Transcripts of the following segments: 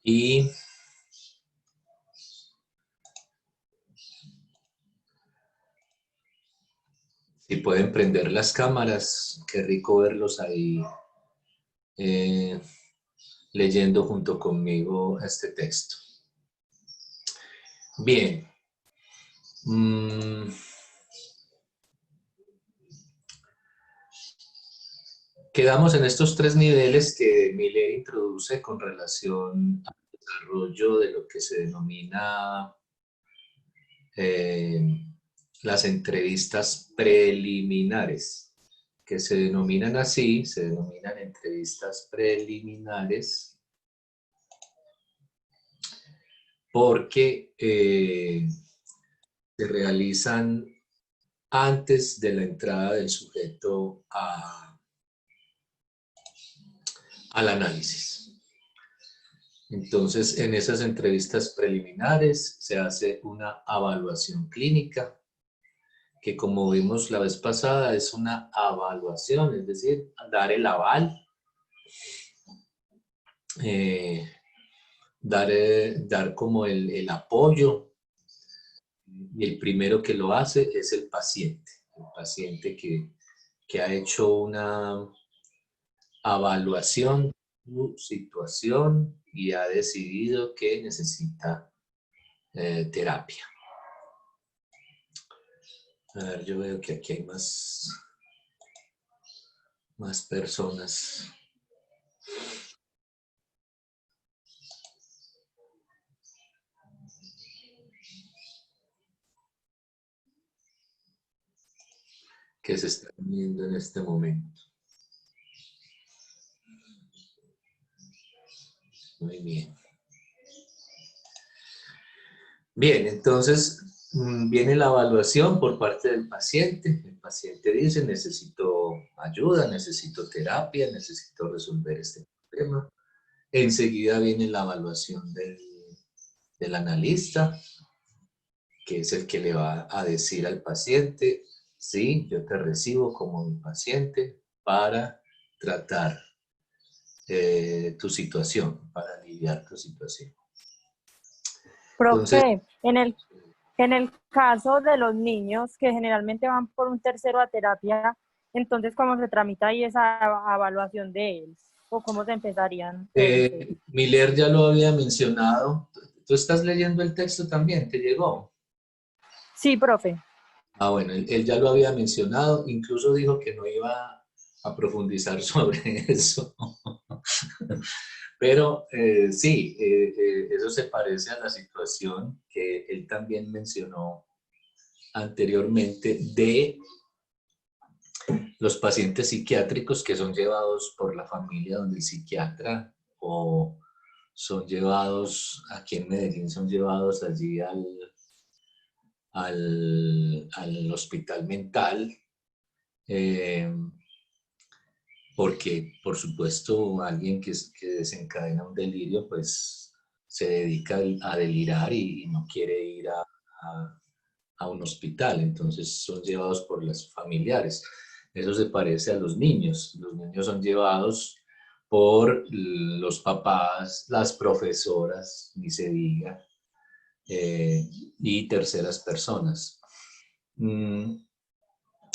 Y si pueden prender las cámaras, qué rico verlos ahí eh, leyendo junto conmigo este texto. Bien. Quedamos en estos tres niveles que Miller introduce con relación al desarrollo de lo que se denomina las entrevistas preliminares, que se denominan así, se denominan entrevistas preliminares porque se realizan antes de la entrada del sujeto al análisis. Entonces, en esas entrevistas preliminares se hace una evaluación clínica, que como vimos la vez pasada es una evaluación, es decir, dar el aval, dar como el apoyo, y el primero que lo hace es el paciente que ha hecho una evaluación de su situación y ha decidido que necesita terapia. A ver, yo veo que aquí hay más personas. Que se están viendo en este momento. Muy bien. Bien, entonces viene la evaluación por parte del paciente. El paciente dice, necesito ayuda, necesito terapia, necesito resolver este problema. Enseguida viene la evaluación del analista, que es el que le va a decir al paciente, sí, yo te recibo como mi paciente para tratar tu situación, para aliviar tu situación. Entonces, Profe, en el caso de los niños que generalmente van por un tercero a terapia, entonces, ¿cómo se tramita ahí esa evaluación de él? ¿O cómo se empezarían? Miller ya lo había mencionado. ¿Tú estás leyendo el texto también? ¿Te llegó? Sí, profe. Ah, bueno, él ya lo había mencionado. Incluso dijo que no iba a profundizar sobre eso. Pero sí, eso se parece a la situación que él también mencionó anteriormente de los pacientes psiquiátricos que son llevados por la familia donde el psiquiatra, o son llevados, aquí en Medellín son llevados allí al hospital mental, porque por supuesto alguien que desencadena un delirio pues se dedica a delirar y no quiere ir a un hospital, entonces son llevados por los familiares. Eso se parece a los niños son llevados por los papás, las profesoras, ni se diga, y terceras personas.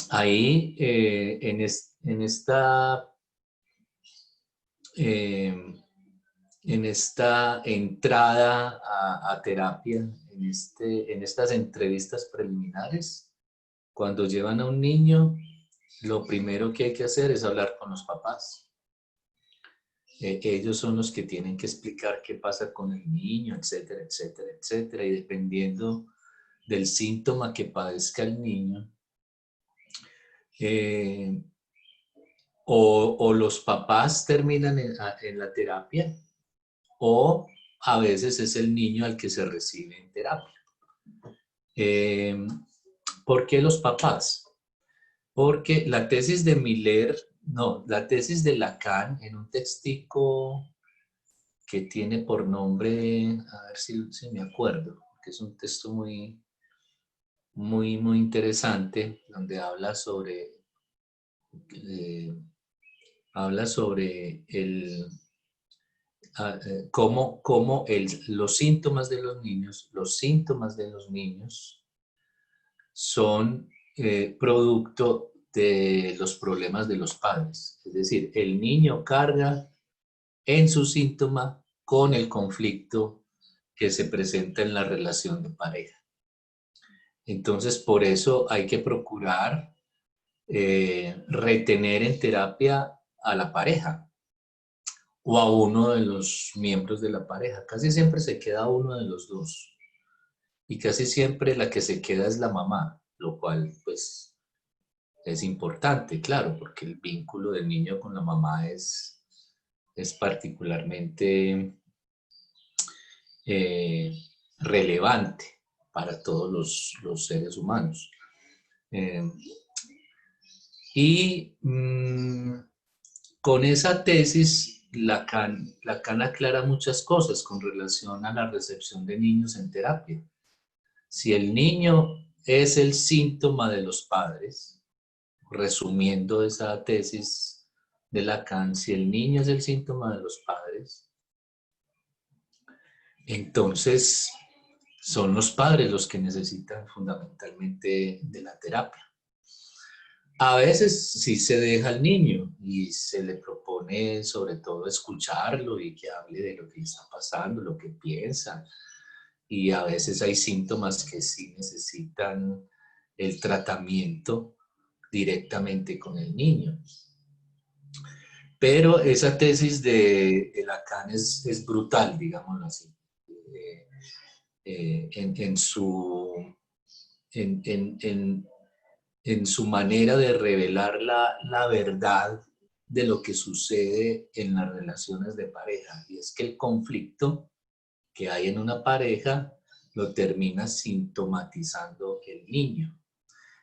Ahí, en esta entrada a terapia, en estas entrevistas preliminares, cuando llevan a un niño, lo primero que hay que hacer es hablar con los papás. Ellos son los que tienen que explicar qué pasa con el niño, etcétera, etcétera, etcétera. Y dependiendo del síntoma que padezca el niño, o los papás terminan en la terapia, o a veces es el niño al que se recibe en terapia. ¿Por qué los papás? Porque la tesis de Miller, no, la tesis de Lacan en un textico que tiene por nombre, a ver si me acuerdo, que es un texto muy interesante, donde habla sobre cómo los síntomas de los niños son producto de los problemas de los padres. Es decir, el niño carga en su síntoma con el conflicto que se presenta en la relación de pareja. Entonces, por eso hay que procurar retener en terapia a la pareja o a uno de los miembros de la pareja. Casi siempre se queda uno de los dos y casi siempre la que se queda es la mamá, lo cual pues es importante, claro, porque el vínculo del niño con la mamá es particularmente relevante para todos los seres humanos. Con esa tesis, Lacan aclara muchas cosas con relación a la recepción de niños en terapia. Si el niño es el síntoma de los padres, resumiendo esa tesis de Lacan, si el niño es el síntoma de los padres, entonces son los padres los que necesitan fundamentalmente de la terapia. A veces sí se deja al niño y se le propone sobre todo escucharlo y que hable de lo que está pasando, lo que piensa. Y a veces hay síntomas que sí necesitan el tratamiento directamente con el niño. Pero esa tesis de Lacan es brutal, digámoslo así. En su manera de revelar la verdad de lo que sucede en las relaciones de pareja. Y es que el conflicto que hay en una pareja lo termina sintomatizando el niño.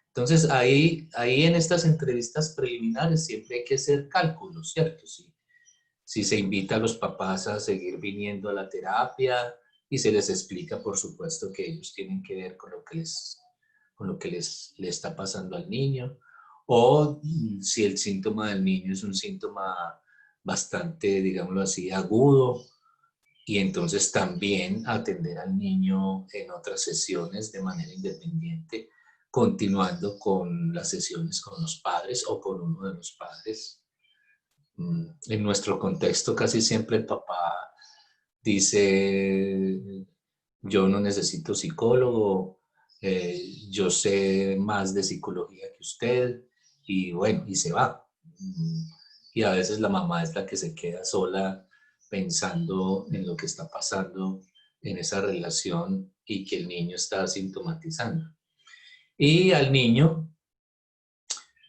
Entonces ahí en estas entrevistas preliminares siempre hay que hacer cálculos, ¿cierto? Si se invita a los papás a seguir viniendo a la terapia y se les explica, por supuesto, que ellos tienen que ver con lo que le está pasando al niño, o si el síntoma del niño es un síntoma bastante, digámoslo así, agudo, y entonces también atender al niño en otras sesiones de manera independiente, continuando con las sesiones con los padres o con uno de los padres. En nuestro contexto casi siempre el papá dice, yo no necesito psicólogo, yo sé más de psicología que usted, y bueno, y se va. Y a veces la mamá es la que se queda sola pensando en lo que está pasando en esa relación y que el niño está sintomatizando. Y al niño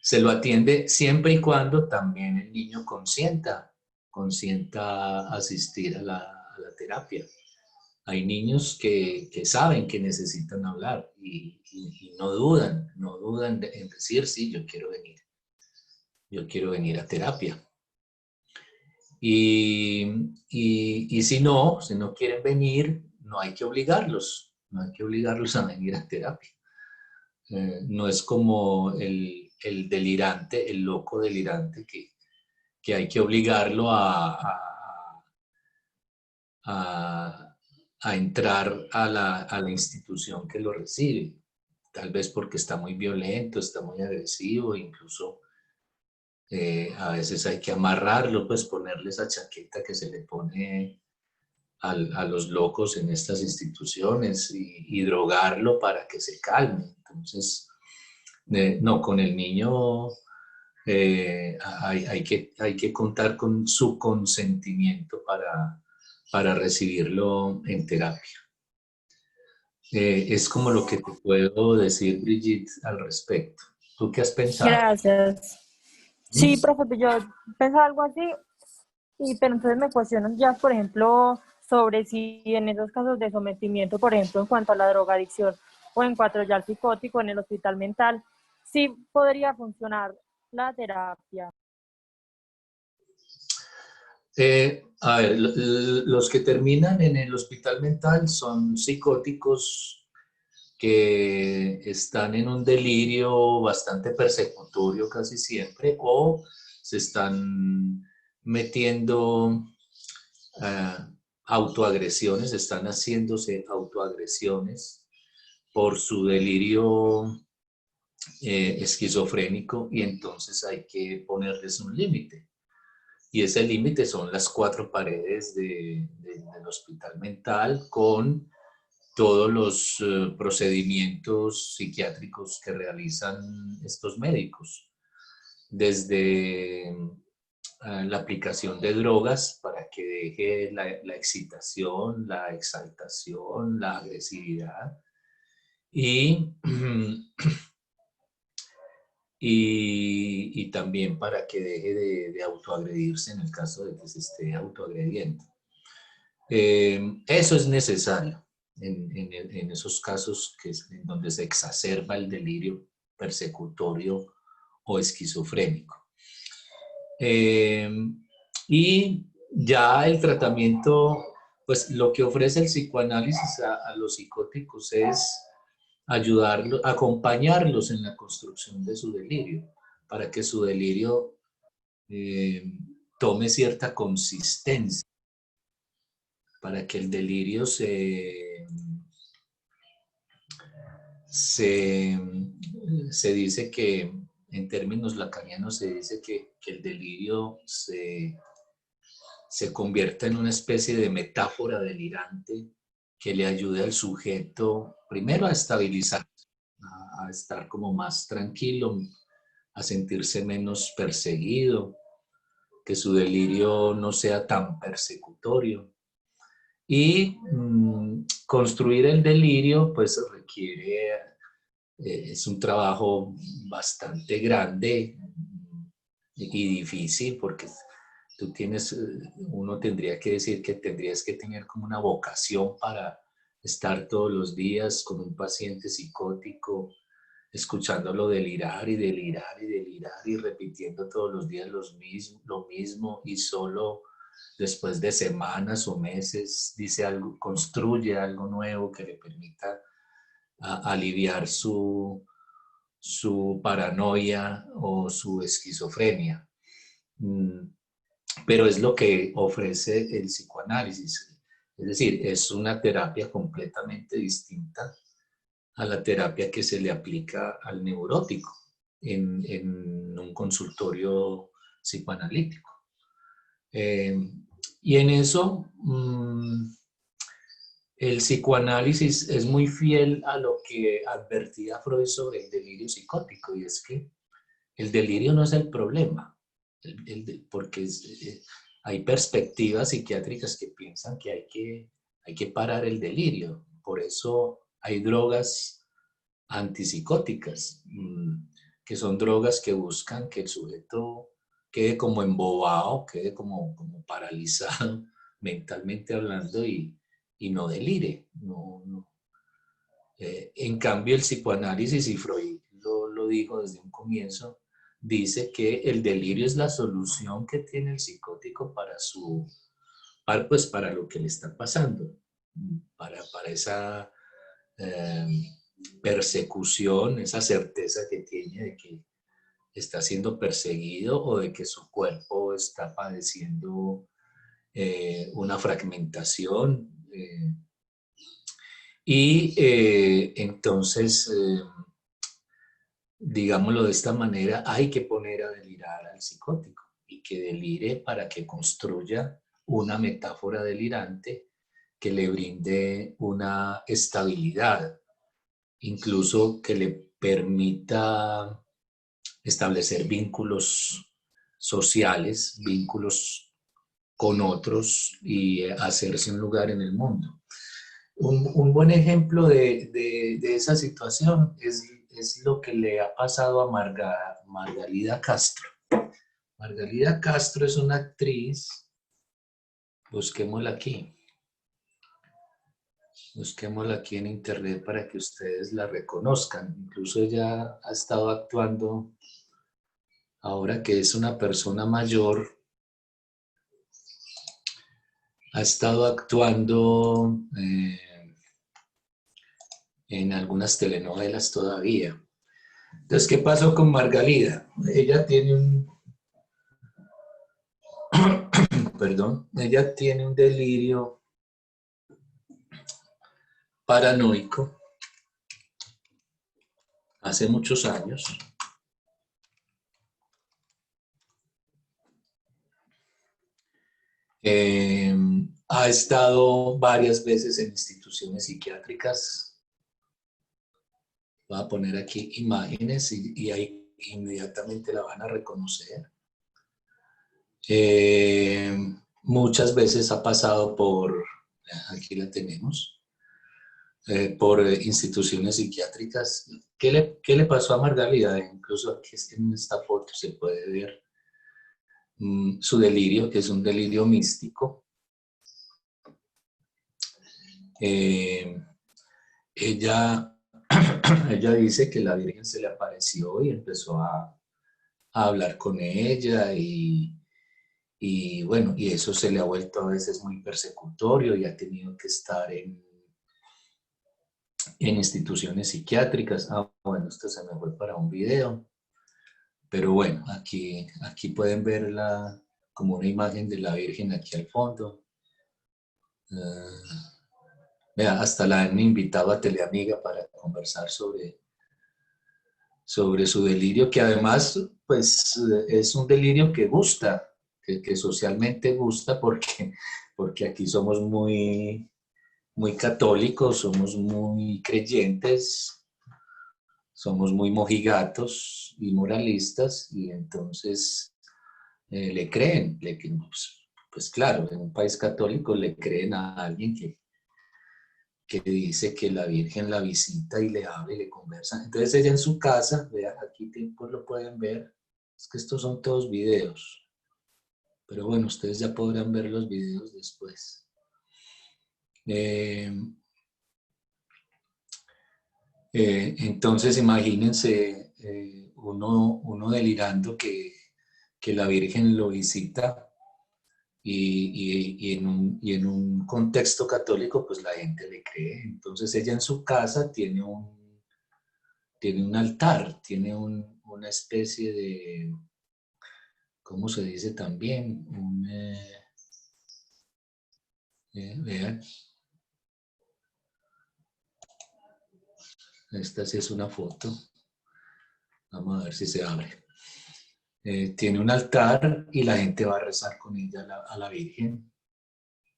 se lo atiende siempre y cuando también el niño consienta asistir a la terapia. Hay niños que saben que necesitan hablar y no dudan en decir, sí, yo quiero venir a terapia. Y si no quieren venir, no hay que obligarlos a venir a terapia. No es como el delirante, el loco delirante que hay que obligarlo a entrar a la institución que lo recibe. Tal vez porque está muy violento, está muy agresivo, incluso a veces hay que amarrarlo, pues ponerle esa chaqueta que se le pone a los locos en estas instituciones y drogarlo para que se calme. Entonces, no, con el niño hay que contar con su consentimiento para recibirlo en terapia. Es como lo que te puedo decir, Brigitte, al respecto. ¿Tú qué has pensado? Gracias. Sí, profe, yo pensaba algo así, pero entonces me cuestionan ya, por ejemplo, sobre si en esos casos de sometimiento, por ejemplo, en cuanto a la drogadicción o en cuanto ya al psicótico en el hospital mental, sí podría funcionar la terapia. A ver, los que terminan en el hospital mental son psicóticos que están en un delirio bastante persecutorio casi siempre o se están metiendo autoagresiones, están haciéndose autoagresiones por su delirio esquizofrénico, y entonces hay que ponerles un límite. Y ese límite son las 4 paredes del hospital mental, con todos los procedimientos psiquiátricos que realizan estos médicos, desde la aplicación de drogas para que deje la excitación, la exaltación, la agresividad, y, y también para que deje de autoagredirse en el caso de que se esté autoagrediendo. Eso es necesario en esos casos en donde se exacerba el delirio persecutorio o esquizofrénico. Y ya el tratamiento, pues lo que ofrece el psicoanálisis a los psicóticos es ayudarlos, acompañarlos en la construcción de su delirio, para que su delirio tome cierta consistencia, para que el delirio se dice que, en términos lacanianos, se dice que el delirio se convierta en una especie de metáfora delirante que le ayude al sujeto, primero, a estabilizar, a estar como más tranquilo, a sentirse menos perseguido, que su delirio no sea tan persecutorio. Y construir el delirio, pues requiere, es un trabajo bastante grande y difícil, porque uno tendría que decir que tendrías que tener como una vocación para estar todos los días con un paciente psicótico, escuchándolo delirar y delirar y delirar y repitiendo todos los días lo mismo, y solo después de semanas o meses dice algo, construye algo nuevo que le permita aliviar su paranoia o su esquizofrenia. Pero es lo que ofrece el psicoanálisis. Es decir, es una terapia completamente distinta a la terapia que se le aplica al neurótico en un consultorio psicoanalítico. Y en eso el psicoanálisis es muy fiel a lo que advertía Freud sobre el delirio psicótico, y es que el delirio no es el problema, porque hay perspectivas psiquiátricas que piensan que hay que parar el delirio. Por eso hay drogas antipsicóticas, que son drogas que buscan que el sujeto quede como embobado, quede como paralizado mentalmente hablando, y no delire. En cambio, el psicoanálisis, y Freud lo dijo desde un comienzo, dice que el delirio es la solución que tiene el psicótico para lo que le está pasando, para esa persecución, esa certeza que tiene de que está siendo perseguido, o de que su cuerpo está padeciendo una fragmentación. Entonces, digámoslo de esta manera, hay que poner a delirar al psicótico, y que delire para que construya una metáfora delirante que le brinde una estabilidad, incluso que le permita establecer vínculos sociales, vínculos con otros, y hacerse un lugar en el mundo. Un buen ejemplo de esa situación es lo que le ha pasado a Margalida Castro. Margalida Castro es una actriz, busquémosla aquí. Busquémosla aquí en internet para que ustedes la reconozcan. Incluso ella ha estado actuando, ahora que es una persona mayor, ha estado actuando en algunas telenovelas todavía. Entonces, ¿qué pasó con Margalida? Ella tiene perdón, ella tiene un delirio paranoico hace muchos años. Ha estado varias veces en instituciones psiquiátricas. Voy a poner aquí imágenes y ahí inmediatamente la van a reconocer. Muchas veces ha pasado por, aquí la tenemos, por instituciones psiquiátricas. ¿Qué le pasó a Margarida? Incluso aquí en esta foto se puede ver su delirio, que es un delirio místico. Ella dice que la Virgen se le apareció y empezó a hablar con ella y bueno, y eso se le ha vuelto a veces muy persecutorio y ha tenido que estar en instituciones psiquiátricas. Ah, bueno, esto se me fue para un video, pero bueno, aquí pueden ver como una imagen de la Virgen aquí al fondo. Vea, hasta la han invitado a Teleamiga para conversar sobre su delirio, que además pues es un delirio que gusta, que socialmente gusta porque aquí somos muy católicos, somos muy creyentes, somos muy mojigatos y moralistas, y entonces le creen, pues claro, en un país católico le creen a alguien que dice que la Virgen la visita y le habla y le conversa. Entonces ella en su casa, vean, aquí pues lo pueden ver, es que estos son todos videos, pero bueno, ustedes ya podrán ver los videos después. Entonces imagínense uno delirando que la Virgen lo visita y en un contexto católico pues la gente le cree. Entonces ella en su casa tiene un altar, tiene una especie de, ¿cómo se dice también? Vean, esta sí es una foto. Vamos a ver si se abre. Tiene un altar y la gente va a rezar con ella a la Virgen.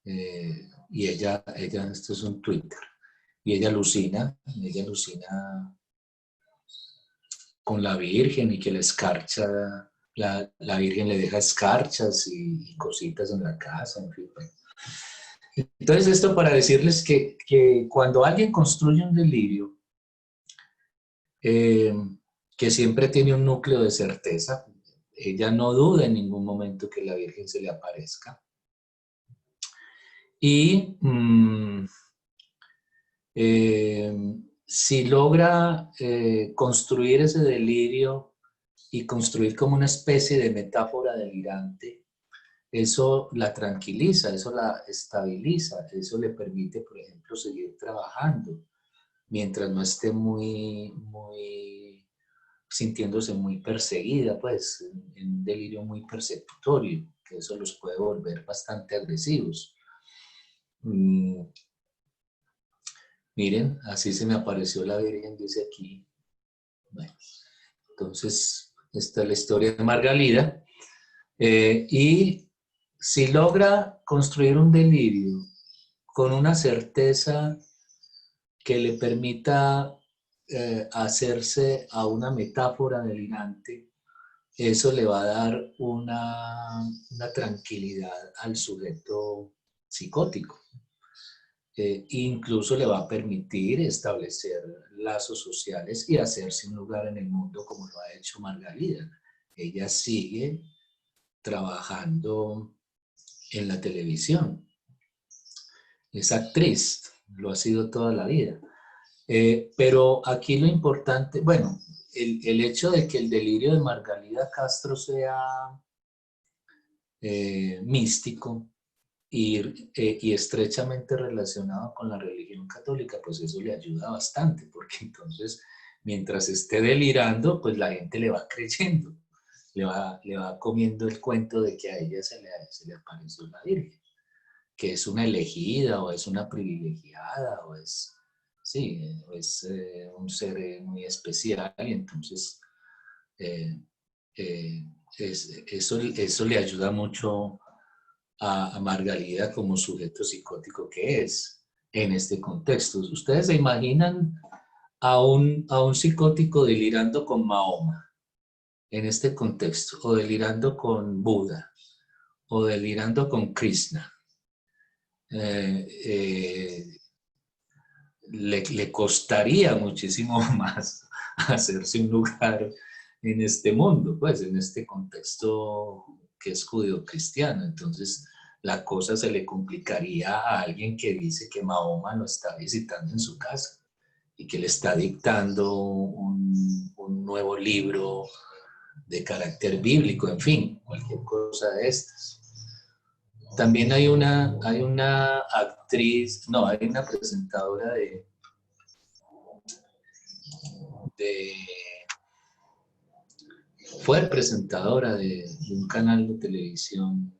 Y ella, esto es un Twitter, y ella alucina con la Virgen y que la escarcha, la Virgen le deja escarchas y cositas en la casa, en fin. Entonces esto para decirles que cuando alguien construye un delirio, que siempre tiene un núcleo de certeza, ella no duda en ningún momento que la Virgen se le aparezca. Y si logra construir ese delirio y construir como una especie de metáfora delirante, eso la tranquiliza, eso la estabiliza, eso le permite, por ejemplo, seguir trabajando mientras no esté sintiéndose muy perseguida, pues, en un delirio muy persecutorio, que eso los puede volver bastante agresivos. Miren, así se me apareció la Virgen, dice aquí. Bueno, entonces, esta es la historia de Margalida. Y si logra construir un delirio con una certeza que le permita hacerse a una metáfora delirante, eso le va a dar una tranquilidad al sujeto psicótico. Incluso le va a permitir establecer lazos sociales y hacerse un lugar en el mundo como lo ha hecho Margalida. Ella sigue trabajando en la televisión. Es actriz, lo ha sido toda la vida. Pero aquí lo importante, bueno, el hecho de que el delirio de Margalida Castro sea místico y estrechamente relacionado con la religión católica, pues eso le ayuda bastante, porque entonces mientras esté delirando, pues la gente le va creyendo. le va comiendo el cuento de que a ella se le apareció la Virgen, que es una elegida o es una privilegiada o es, sí, es un ser muy especial y entonces eh, eh, eso le ayuda mucho a Margarida como sujeto psicótico que es en este contexto. ¿Ustedes se imaginan a un psicótico delirando con Mahoma en este contexto, o delirando con Buda, o delirando con Krishna? Eh, eh, le costaría muchísimo más hacerse un lugar en este mundo, pues en este contexto que es judío-cristiano. Entonces, la cosa se le complicaría a alguien que dice que Mahoma lo está visitando en su casa y que le está dictando un nuevo libro de carácter bíblico, en fin, cualquier cosa de estas. También hay una actriz, no, hay una presentadora de fue presentadora de un canal de televisión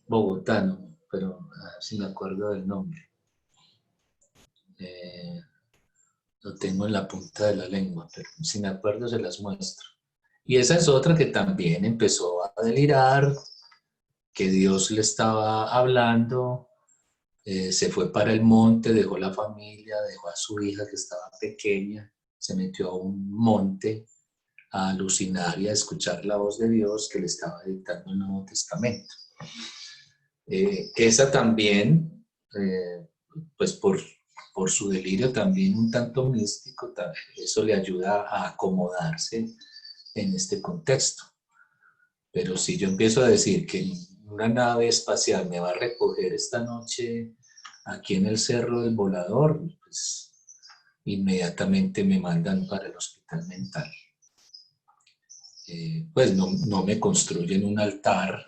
bogotano, pero si me acuerdo del nombre. Eh, lo tengo en la punta de la lengua, pero si me acuerdo se las muestro. Y esa es otra que también empezó a delirar, que Dios le estaba hablando, se fue para el monte, dejó la familia, dejó a su hija que estaba pequeña, se metió a un monte a alucinar y a escuchar la voz de Dios que le estaba dictando el Nuevo Testamento. Esa también, pues por su delirio también un tanto místico, eso le ayuda a acomodarse en este contexto. Pero si yo empiezo a decir que una nave espacial me va a recoger esta noche aquí en el Cerro del Volador, pues inmediatamente me mandan para el hospital mental. Pues no me construyen un altar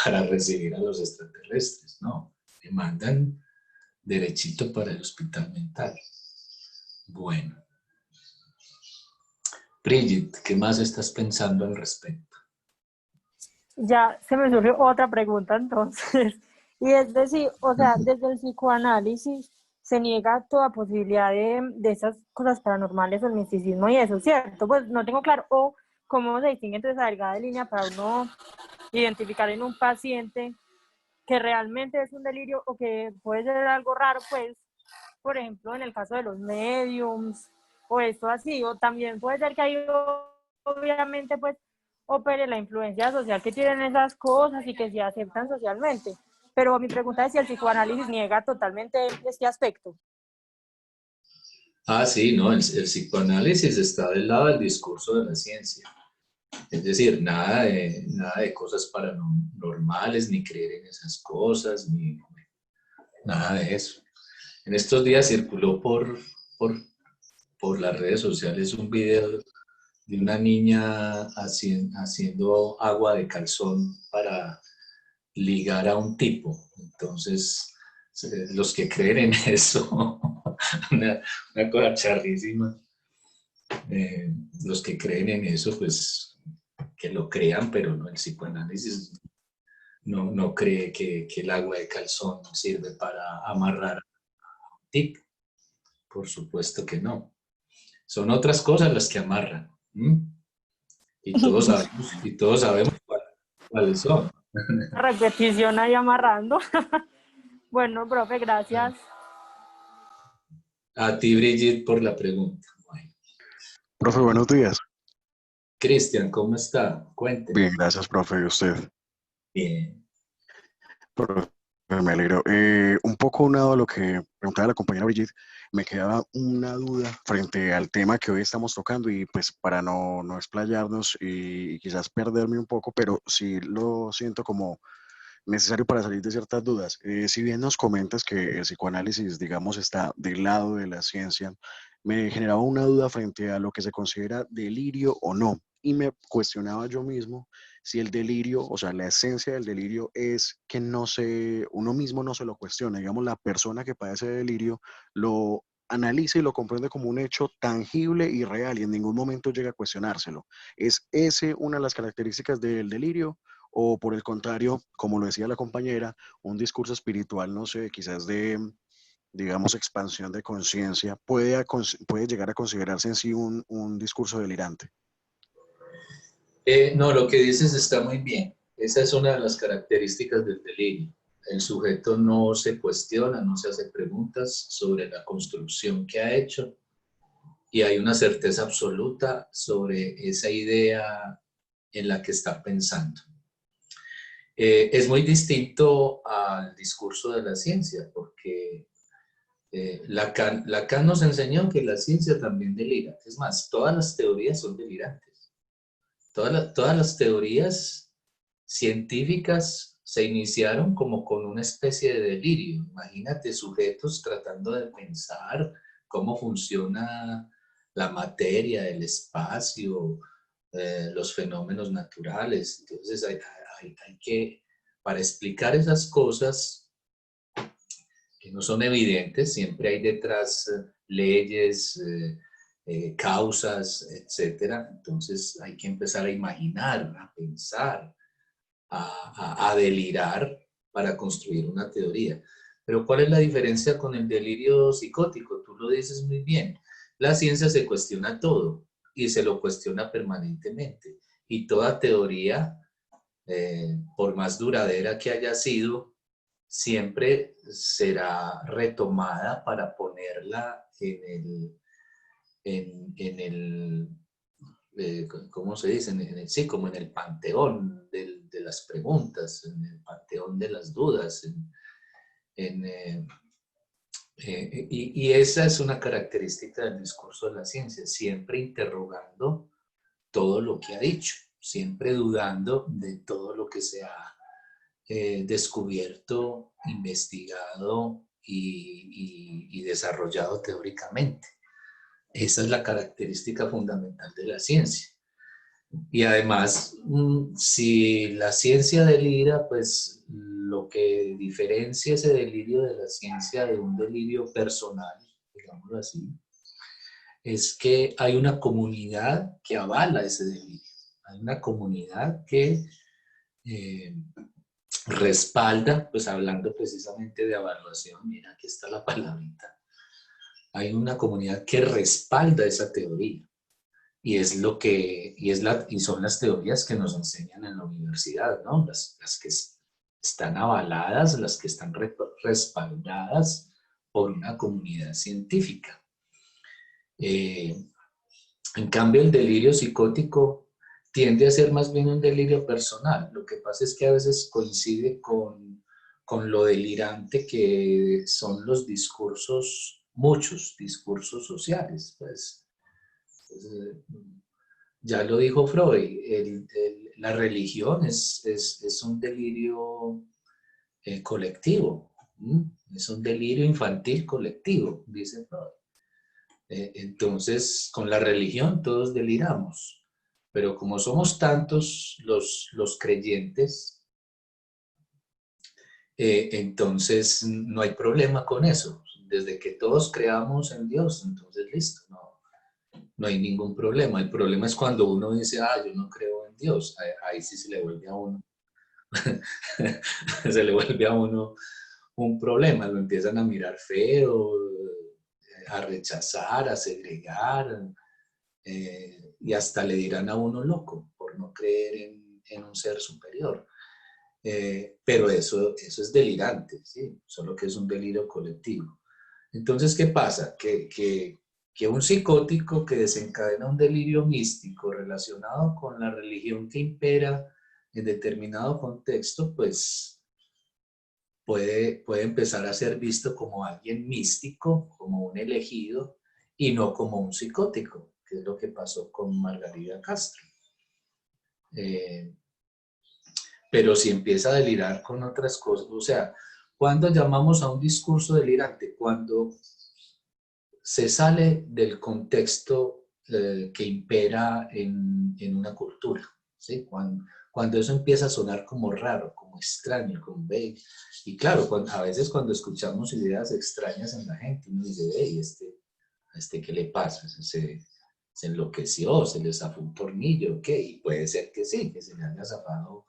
para recibir a los extraterrestres, no, me mandan derechito para el hospital mental. Bueno. Brigitte, ¿qué más estás pensando al respecto? Ya se me surgió otra pregunta entonces, y es decir, o sea, desde el psicoanálisis se niega toda posibilidad de esas cosas paranormales o el misticismo y eso, ¿cierto? Pues no tengo claro, o cómo se distingue entre esa delgada línea para uno identificar en un paciente que realmente es un delirio o que puede ser algo raro, pues, por ejemplo, en el caso de los mediums o esto así, o también puede ser que ahí obviamente pues opere la influencia social que tienen esas cosas y que se aceptan socialmente. Pero mi pregunta es si el psicoanálisis niega totalmente este aspecto. Ah, sí, no, el psicoanálisis está del lado del discurso de la ciencia. Es decir, nada de cosas paranormales, ni creer en esas cosas, ni nada de eso. En estos días circuló por, por las redes sociales un video de una niña haciendo agua de calzón para ligar a un tipo. Entonces, los que creen en eso, una cosa charrísima, eh, los que creen en eso, pues que lo crean, pero no, el psicoanálisis no cree que el agua de calzón sirve para amarrar a un tipo. Por supuesto que no. Son otras cosas las que amarran. ¿M? Y todos sabemos cuáles son. Repetición ahí amarrando. Bueno, profe, gracias. A ti, Brigitte, por la pregunta. Bueno. Profe, buenos días. Cristian, ¿cómo está? Cuénteme. Bien, gracias, profe. ¿Y usted? Bien. Profe, me alegro. Un poco unado a lo que preguntaba la compañera Brigitte, me quedaba una duda frente al tema que hoy estamos tocando y pues para no explayarnos y quizás perderme un poco, pero sí lo siento como necesario para salir de ciertas dudas. Si bien nos comentas que el psicoanálisis, digamos, está del lado de la ciencia, me generaba una duda frente a lo que se considera delirio o no. Y me cuestionaba yo mismo si el delirio, o sea, la esencia del delirio es que uno mismo no se lo cuestiona. Digamos, la persona que padece de delirio lo analiza y lo comprende como un hecho tangible y real y en ningún momento llega a cuestionárselo. ¿Es ese una de las características del delirio? O por el contrario, como lo decía la compañera, un discurso espiritual, no sé, quizás de, digamos, expansión de conciencia, puede llegar a considerarse en sí un discurso delirante. No, lo que dices está muy bien. Esa es una de las características del delirio. El sujeto no se cuestiona, no se hace preguntas sobre la construcción que ha hecho y hay una certeza absoluta sobre esa idea en la que está pensando. Es muy distinto al discurso de la ciencia, porque Lacan nos enseñó que la ciencia también delira. Es más, todas las teorías son delirantes. Todas las teorías científicas se iniciaron como con una especie de delirio. Imagínate sujetos tratando de pensar cómo funciona la materia, el espacio, los fenómenos naturales. Entonces hay que, para explicar esas cosas que no son evidentes, siempre hay detrás leyes, causas, etcétera. Entonces hay que empezar a imaginar, a pensar, a delirar para construir una teoría. Pero ¿cuál es la diferencia con el delirio psicótico? Tú lo dices muy bien. La ciencia se cuestiona todo y se lo cuestiona permanentemente. Y toda teoría, por más duradera que haya sido, siempre será retomada para ponerla en el ¿cómo se dice? Sí, como en el panteón de las preguntas, en el panteón de las dudas. En, y esa es una característica del discurso de la ciencia, siempre interrogando todo lo que ha dicho, siempre dudando de todo lo que se ha descubierto, investigado y desarrollado teóricamente. Esa es la característica fundamental de la ciencia. Y además, si la ciencia delira, pues lo que diferencia ese delirio de la ciencia de un delirio personal, digámoslo así, es que hay una comunidad que avala ese delirio. Hay una comunidad que eh, respalda, pues hablando precisamente de evaluación, mira, aquí está la palabrita. Hay una comunidad que respalda esa teoría. Y es lo que, y son las teorías que nos enseñan en la universidad, ¿no? Las que están avaladas, las que están respaldadas por una comunidad científica. En cambio, el delirio psicótico tiende a ser más bien un delirio personal. Lo que pasa es que a veces coincide con lo delirante que son los discursos, muchos discursos sociales, pues. Ya lo dijo Freud, la religión es un delirio colectivo, es un delirio infantil colectivo, dice Freud. Entonces, con la religión todos deliramos, pero como somos tantos los creyentes, entonces no hay problema con eso. Desde que todos creamos en Dios, entonces listo, no hay ningún problema. El problema es cuando uno dice, yo no creo en Dios. Ahí sí se le vuelve a uno, se le vuelve a uno un problema. Lo empiezan a mirar feo, a rechazar, a segregar, y hasta le dirán a uno loco por no creer en un ser superior. Pero eso es delirante, ¿sí? Solo que es un delirio colectivo. Entonces, ¿qué pasa? Que un psicótico que desencadena un delirio místico relacionado con la religión que impera en determinado contexto, pues puede empezar a ser visto como alguien místico, como un elegido, y no como un psicótico, que es lo que pasó con Margarida Castro. Pero si empieza a delirar con otras cosas, o sea, ¿cuándo llamamos a un discurso delirante? Cuando se sale del contexto que impera en una cultura, ¿sí? Cuando eso empieza a sonar como raro, como extraño, como y claro, a veces cuando escuchamos ideas extrañas en la gente, uno dice, ¿A este qué le pasa? Se enloqueció, se le zafó un tornillo, ¿qué? Y puede ser que sí, que se le haya zafado,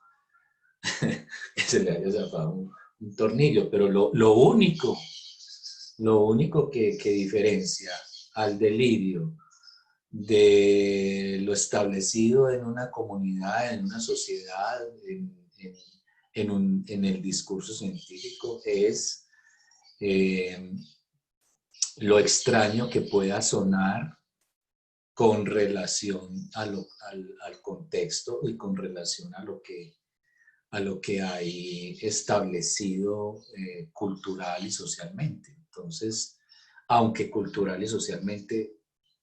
que se le haya zafado un tornillo, pero lo único que diferencia al delirio de lo establecido en una comunidad, en una sociedad, en el discurso científico, es lo extraño que pueda sonar con relación al contexto y con relación a lo que hay establecido cultural y socialmente. Entonces, aunque cultural y socialmente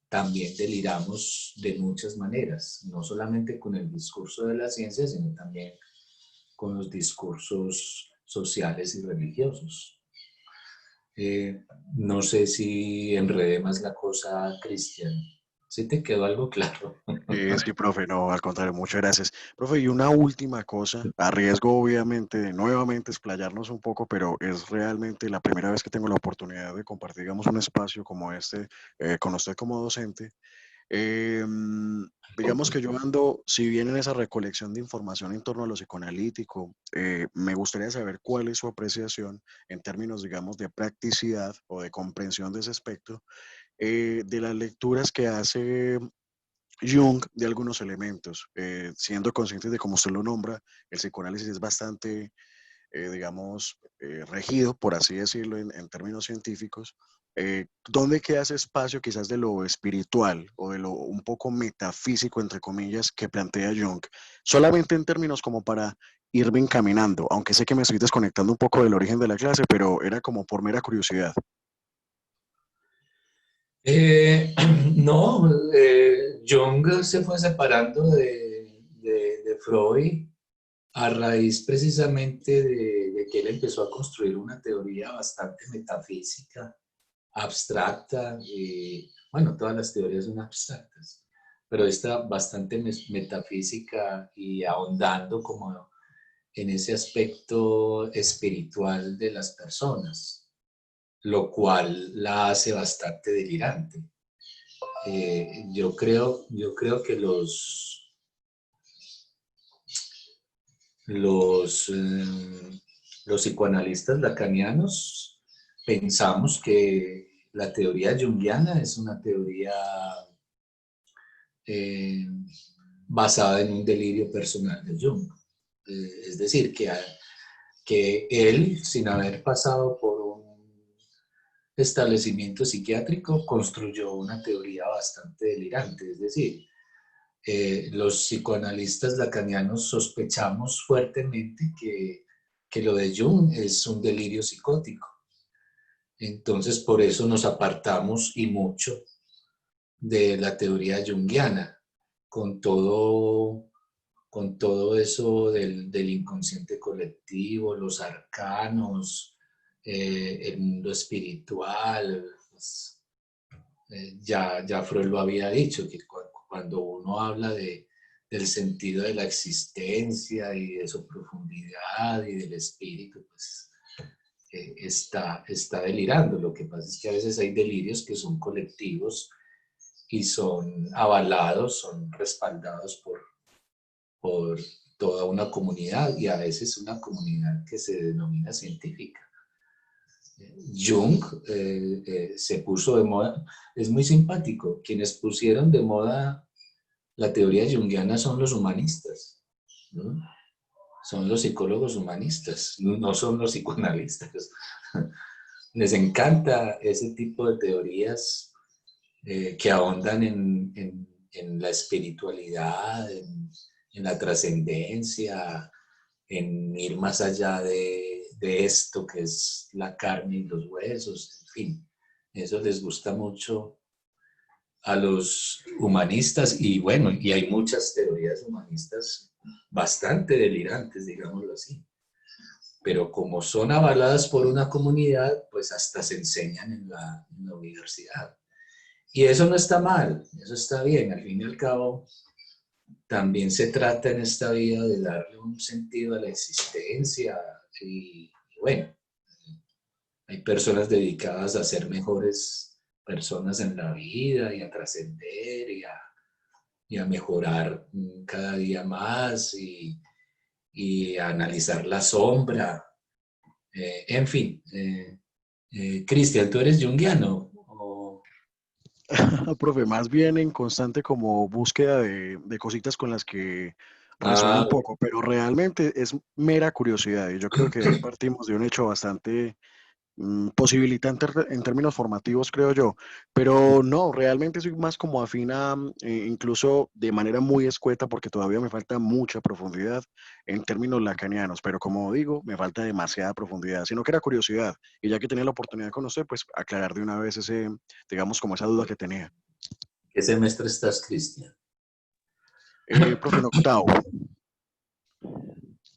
también deliramos de muchas maneras, no solamente con el discurso de la ciencia, sino también con los discursos sociales y religiosos. No sé si enredé más la cosa, Cristian. ¿Sí te quedó algo claro? Sí, profe, no, al contrario, muchas gracias. Profe, y una última cosa, a riesgo obviamente de nuevamente explayarnos un poco, pero es realmente la primera vez que tengo la oportunidad de compartir, digamos, un espacio como este con usted como docente. Eh, digamos que yo ando, si bien en esa recolección de información en torno a lo psicoanalítico, me gustaría saber cuál es su apreciación en términos, digamos, de practicidad o de comprensión de ese aspecto, de las lecturas que hace Jung de algunos elementos, siendo conscientes de cómo usted lo nombra, el psicoanálisis es bastante, digamos, regido, por así decirlo, en términos científicos. ¿Dónde queda ese espacio quizás de lo espiritual o de lo un poco metafísico, entre comillas, que plantea Jung? Solamente en términos como para irme encaminando, aunque sé que me estoy desconectando un poco del origen de la clase, pero era como por mera curiosidad. Eh, no, Jung se fue separando de Freud a raíz precisamente de que él empezó a construir una teoría bastante metafísica, abstracta, y bueno, todas las teorías son abstractas, pero esta bastante metafísica y ahondando como en ese aspecto espiritual de las personas, lo cual la hace bastante delirante. Yo creo que los, eh, los psicoanalistas lacanianos pensamos que la teoría junguiana es una teoría eh, basada en un delirio personal de Jung. Es decir, que él, sin haber pasado por un establecimiento psiquiátrico, construyó una teoría bastante delirante. Es decir, los psicoanalistas lacanianos sospechamos fuertemente que lo de Jung es un delirio psicótico. Entonces, por eso nos apartamos y mucho de la teoría junguiana, con todo, con todo eso del inconsciente colectivo, los arcanos, el mundo espiritual. Pues, ya Freud lo había dicho, que cuando uno habla del sentido de la existencia y de su profundidad y del espíritu, pues está delirando. Lo que pasa es que a veces hay delirios que son colectivos y son avalados, son respaldados por toda una comunidad, y a veces una comunidad que se denomina científica. Jung se puso de moda, es muy simpático, quienes pusieron de moda la teoría junguiana son los humanistas, ¿no? Son los psicólogos humanistas, no son los psicoanalistas. Les encanta ese tipo de teorías que ahondan en la espiritualidad, en la trascendencia, en ir más allá de esto que es la carne y los huesos, en fin. Eso les gusta mucho a los humanistas, y bueno, y hay muchas teorías humanistas bastante delirantes, digámoslo así. Pero como son avaladas por una comunidad, pues hasta se enseñan en la universidad. Y eso no está mal, eso está bien. Al fin y al cabo, también se trata en esta vida de darle un sentido a la existencia. Y bueno, hay personas dedicadas a ser mejores personas en la vida y a trascender y a mejorar cada día más y a analizar la sombra. En fin, Cristian, ¿tú eres junguiano? Profe, más bien en constante como búsqueda de cositas con las que resuene Ah, un poco, pero realmente es mera curiosidad y yo creo que de ahí partimos de un hecho bastante posibilitante en términos formativos, creo yo, pero no, realmente soy más como afina, incluso de manera muy escueta, porque todavía me falta mucha profundidad en términos lacanianos, pero como digo, me falta demasiada profundidad, sino que era curiosidad, y ya que tenía la oportunidad de conocer, pues aclarar de una vez ese, digamos, como esa duda que tenía. ¿qué semestre estás, Cristian? Profe, en octavo,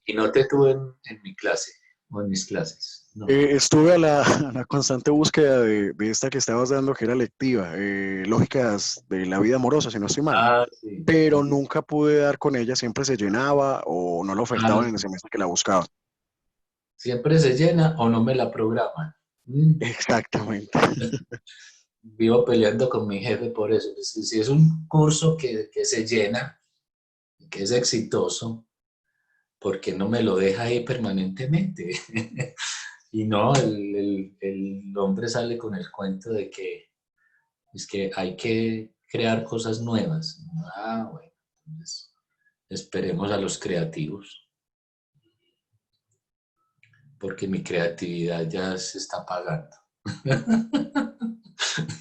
Y no te tuve en mi clase o en mis clases, no. estuve a la, a la constante búsqueda de esta que estabas dando, que era lectiva, lógicas de la vida amorosa, si no estoy mal, Ah, sí. pero nunca pude dar con ella, siempre se llenaba o no la Ah, ofertaban en el semestre que la buscaba. siempre se llena o no me la programan. Exactamente. Vivo peleando con mi jefe por eso. Si es un curso que se llena, que es exitoso, ¿por qué no me lo deja ahí permanentemente? Y no, el hombre sale con el cuento de que es que hay que crear cosas nuevas. Ah, bueno, entonces esperemos a los creativos, porque mi creatividad ya se está apagando,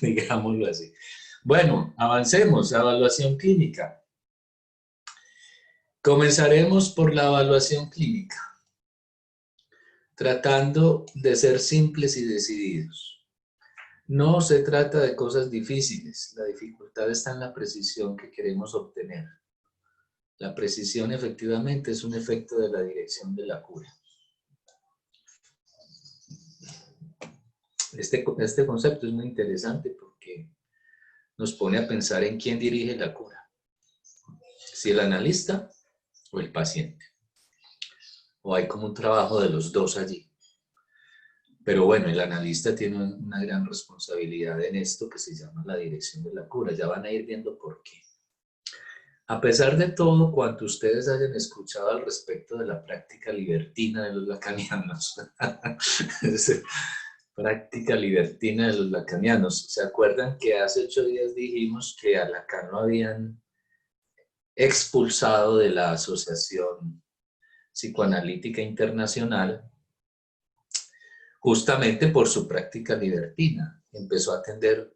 digámoslo así. Bueno, avancemos, evaluación clínica. Comenzaremos por la evaluación clínica, tratando de ser simples y decididos. No se trata de cosas difíciles, la dificultad está en la precisión que queremos obtener. La precisión efectivamente es un efecto de la dirección de la cura. Este concepto es muy interesante porque nos pone a pensar en quién dirige la cura, si el analista o el paciente, o hay como un trabajo de los dos allí. Pero bueno, el analista tiene una gran responsabilidad en esto que se llama la dirección de la cura. Ya van a ir viendo por qué. A pesar de todo cuanto ustedes hayan escuchado al respecto de la práctica libertina de los lacanianos, práctica libertina de los lacanianos, ¿se acuerdan que hace 8 días dijimos que a Lacan lo habían expulsado de la Asociación Psicoanalítica Internacional justamente por su práctica libertina? Empezó a atender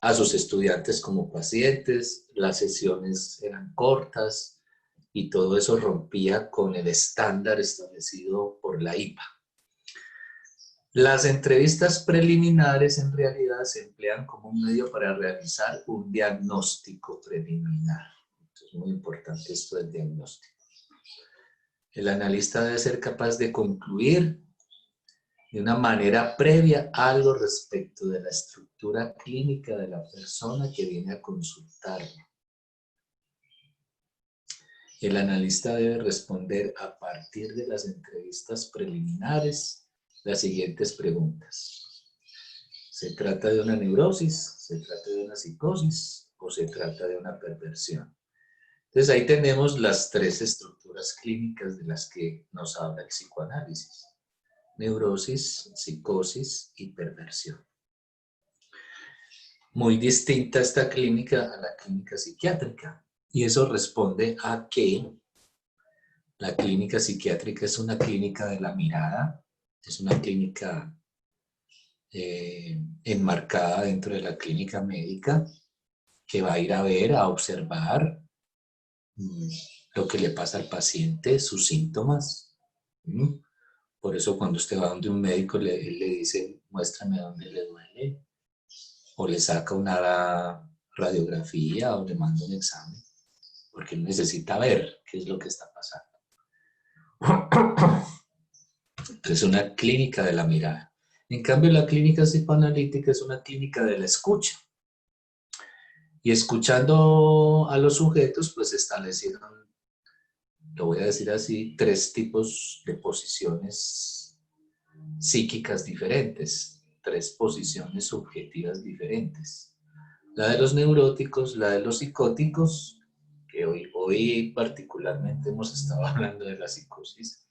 a sus estudiantes como pacientes, las sesiones eran cortas y todo eso rompía con el estándar establecido por la IPA. Las entrevistas preliminares en realidad se emplean como un medio para realizar un diagnóstico preliminar. Es muy importante esto del diagnóstico. El analista debe ser capaz de concluir de una manera previa algo respecto de la estructura clínica de la persona que viene a consultarlo. El analista debe responder a partir de las entrevistas preliminares las siguientes preguntas. ¿Se trata de una neurosis? ¿Se trata de una psicosis? ¿O se trata de una perversión? Entonces ahí tenemos las 3 estructuras clínicas de las que nos habla el psicoanálisis. Neurosis, psicosis y perversión. Muy distinta esta clínica a la clínica psiquiátrica. Y eso responde a que la clínica psiquiátrica es una clínica de la mirada, es una clínica enmarcada dentro de la clínica médica, que va a ir a ver, a observar lo que le pasa al paciente, sus síntomas. Por eso cuando usted va donde un médico, él le dice, muéstrame dónde le duele, o le saca una radiografía o le manda un examen, porque él necesita ver qué es lo que está pasando. Entonces es una clínica de la mirada. En cambio, la clínica psicoanalítica es una clínica de la escucha. Y escuchando a los sujetos, pues establecieron, lo voy a decir así, 3 tipos de posiciones psíquicas diferentes. tres posiciones subjetivas diferentes. La de los neuróticos, la de los psicóticos, que hoy particularmente hemos estado hablando de la psicosis,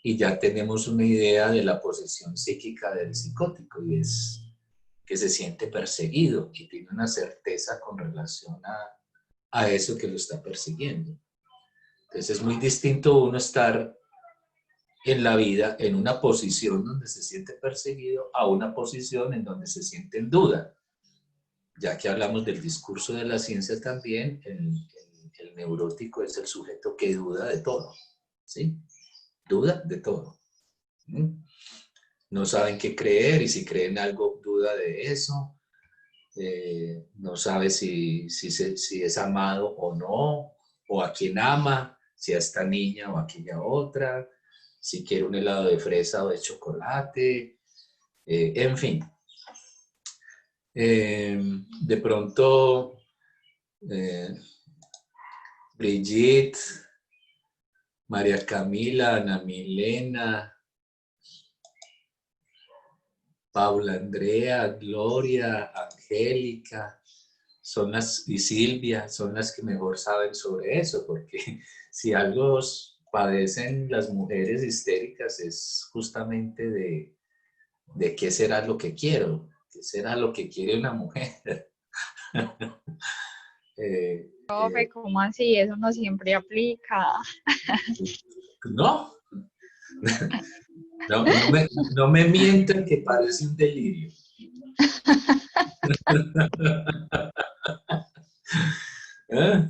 y ya tenemos una idea de la posición psíquica del psicótico, y es que se siente perseguido y tiene una certeza con relación a eso que lo está persiguiendo. Entonces es muy distinto uno estar en la vida en una posición donde se siente perseguido a una posición en donde se siente en duda. Ya que hablamos del discurso de la ciencia también, el neurótico es el sujeto que duda de todo, ¿sí? Duda de todo. No saben qué creer, y si creen algo, duda de eso. No sabe si es amado o no, o a quién ama, si a esta niña o a aquella otra, si quiere un helado de fresa o de chocolate, en fin. De pronto, Brigitte, María Camila, Ana Milena, Paula Andrea, Gloria, Angélica, y Silvia son las que mejor saben sobre eso, porque si algo padecen las mujeres histéricas es justamente de qué será lo que quiero, qué será lo que quiere una mujer. Profe, ¿cómo así? Eso no siempre aplica. No, no me mientan que parece un delirio. ¿Eh?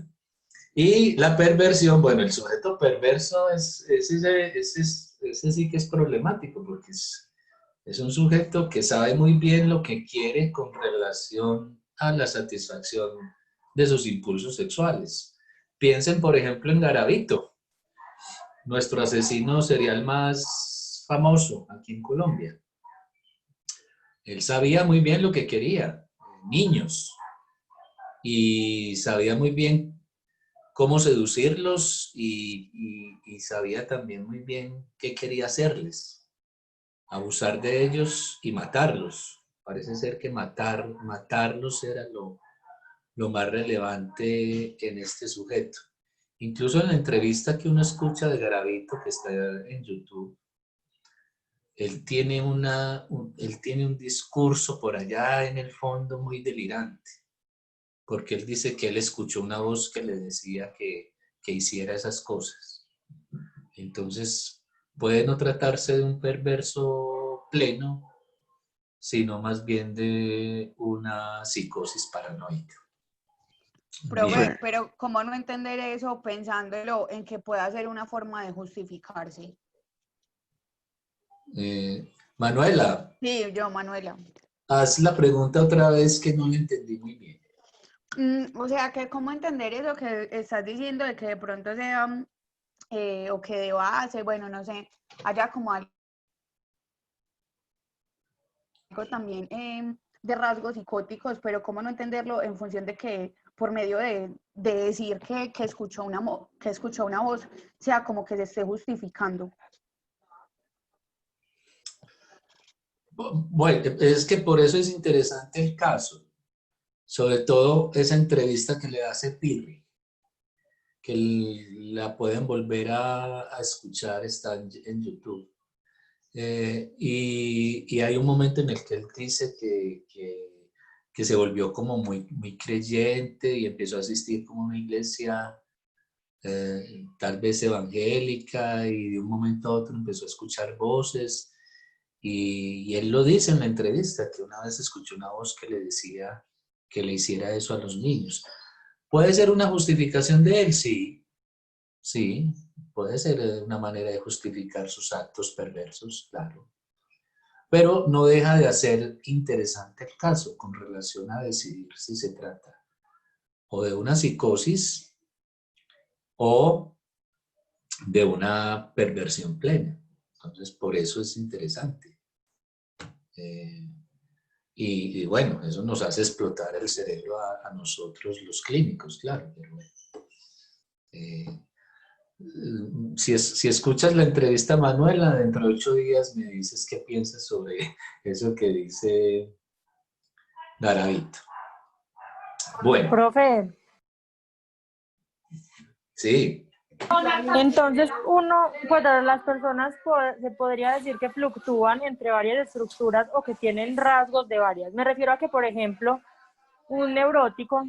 Y la perversión, bueno, el sujeto perverso ese sí que es problemático, porque es un sujeto que sabe muy bien lo que quiere con relación a la satisfacción de sus impulsos sexuales. Piensen, por ejemplo, en Garavito, nuestro asesino serial más famoso aquí en Colombia. Él sabía muy bien lo que quería, niños, y sabía muy bien cómo seducirlos, y sabía también muy bien qué quería hacerles, abusar de ellos y matarlos. Parece ser que matarlos era lo más relevante en este sujeto. Incluso en la entrevista que uno escucha de Garavito, que está en YouTube, él tiene un discurso por allá en el fondo muy delirante, porque él dice que él escuchó una voz que le decía que hiciera esas cosas. Entonces, puede no tratarse de un perverso pleno, sino más bien de una psicosis paranoica. Profe, Bien. pero ¿cómo no entender eso pensándolo en que pueda ser una forma de justificarse? Manuela, Sí, yo, Manuela. haz la pregunta otra vez, que no la entendí muy bien. O sea, que ¿cómo entender eso que estás diciendo de que de pronto sea, o que de base, bueno, no sé, haya como algo también de rasgos psicóticos, pero cómo no entenderlo en función de que por medio de decir que escuchó una voz, sea como que se esté justificando? Bueno, es que por eso es interesante el caso, sobre todo esa entrevista que le hace Pirri, que la pueden volver a escuchar, está en YouTube. Y hay un momento en el que él dice que se volvió como muy creyente y empezó a asistir como a una iglesia tal vez evangélica, y de un momento a otro empezó a escuchar voces, y él lo dice en la entrevista, que una vez escuchó una voz que le decía que le hiciera eso a los niños. ¿Puede ser una justificación de él? Sí, sí, puede ser una manera de justificar sus actos perversos, claro. Pero no deja de hacer interesante el caso con relación a decidir si se trata o de una psicosis o de una perversión plena. Entonces, por eso es interesante. Y bueno, eso nos hace explotar el cerebro a nosotros los clínicos, claro. Pero, Si escuchas la entrevista a Manuela, dentro de 8 días me dices qué piensas sobre eso que dice Garavito. Bueno, Profe, sí, entonces pues las personas se podría decir que fluctúan entre varias estructuras o que tienen rasgos de varias. Me refiero a que, por ejemplo, un neurótico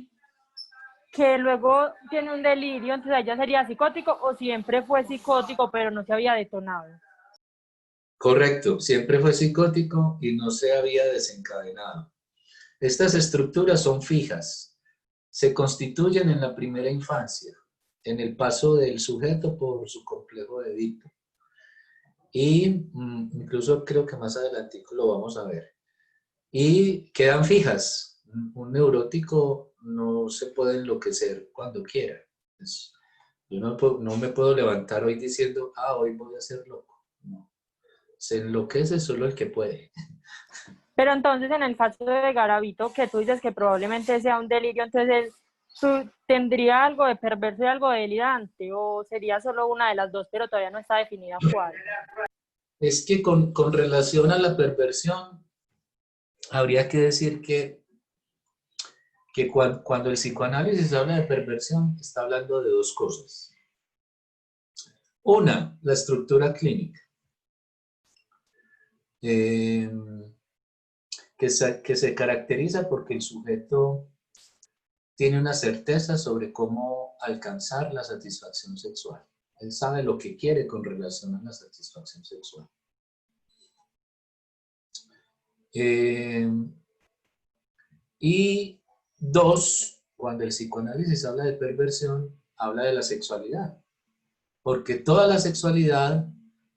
que luego tiene un delirio, entonces ella sería psicótico o siempre fue psicótico pero no se había detonado. correcto. Siempre fue psicótico y no se había desencadenado. Estas estructuras son fijas. Se constituyen en la primera infancia, en el paso del sujeto por su complejo de Edipo. Y incluso creo que más adelante lo vamos a ver. Y quedan fijas. Un neurótico no se puede enloquecer cuando quiera. Yo no me puedo levantar hoy diciendo, hoy voy a ser loco. No. Se enloquece solo el que puede. Pero entonces en el caso de Garavito, que tú dices que probablemente sea un delirio, entonces él tendría algo de perverso y algo de delirante, o sería solo una de las dos, pero todavía no está definida cuál. Es que con relación a la perversión, habría que decir que cuando el psicoanálisis habla de perversión, está hablando de dos cosas. Una, la estructura clínica, eh, que se caracteriza porque el sujeto tiene una certeza sobre cómo alcanzar la satisfacción sexual. Él sabe lo que quiere con relación a la satisfacción sexual. Y dos, cuando el psicoanálisis habla de perversión, habla de la sexualidad. Porque toda la sexualidad,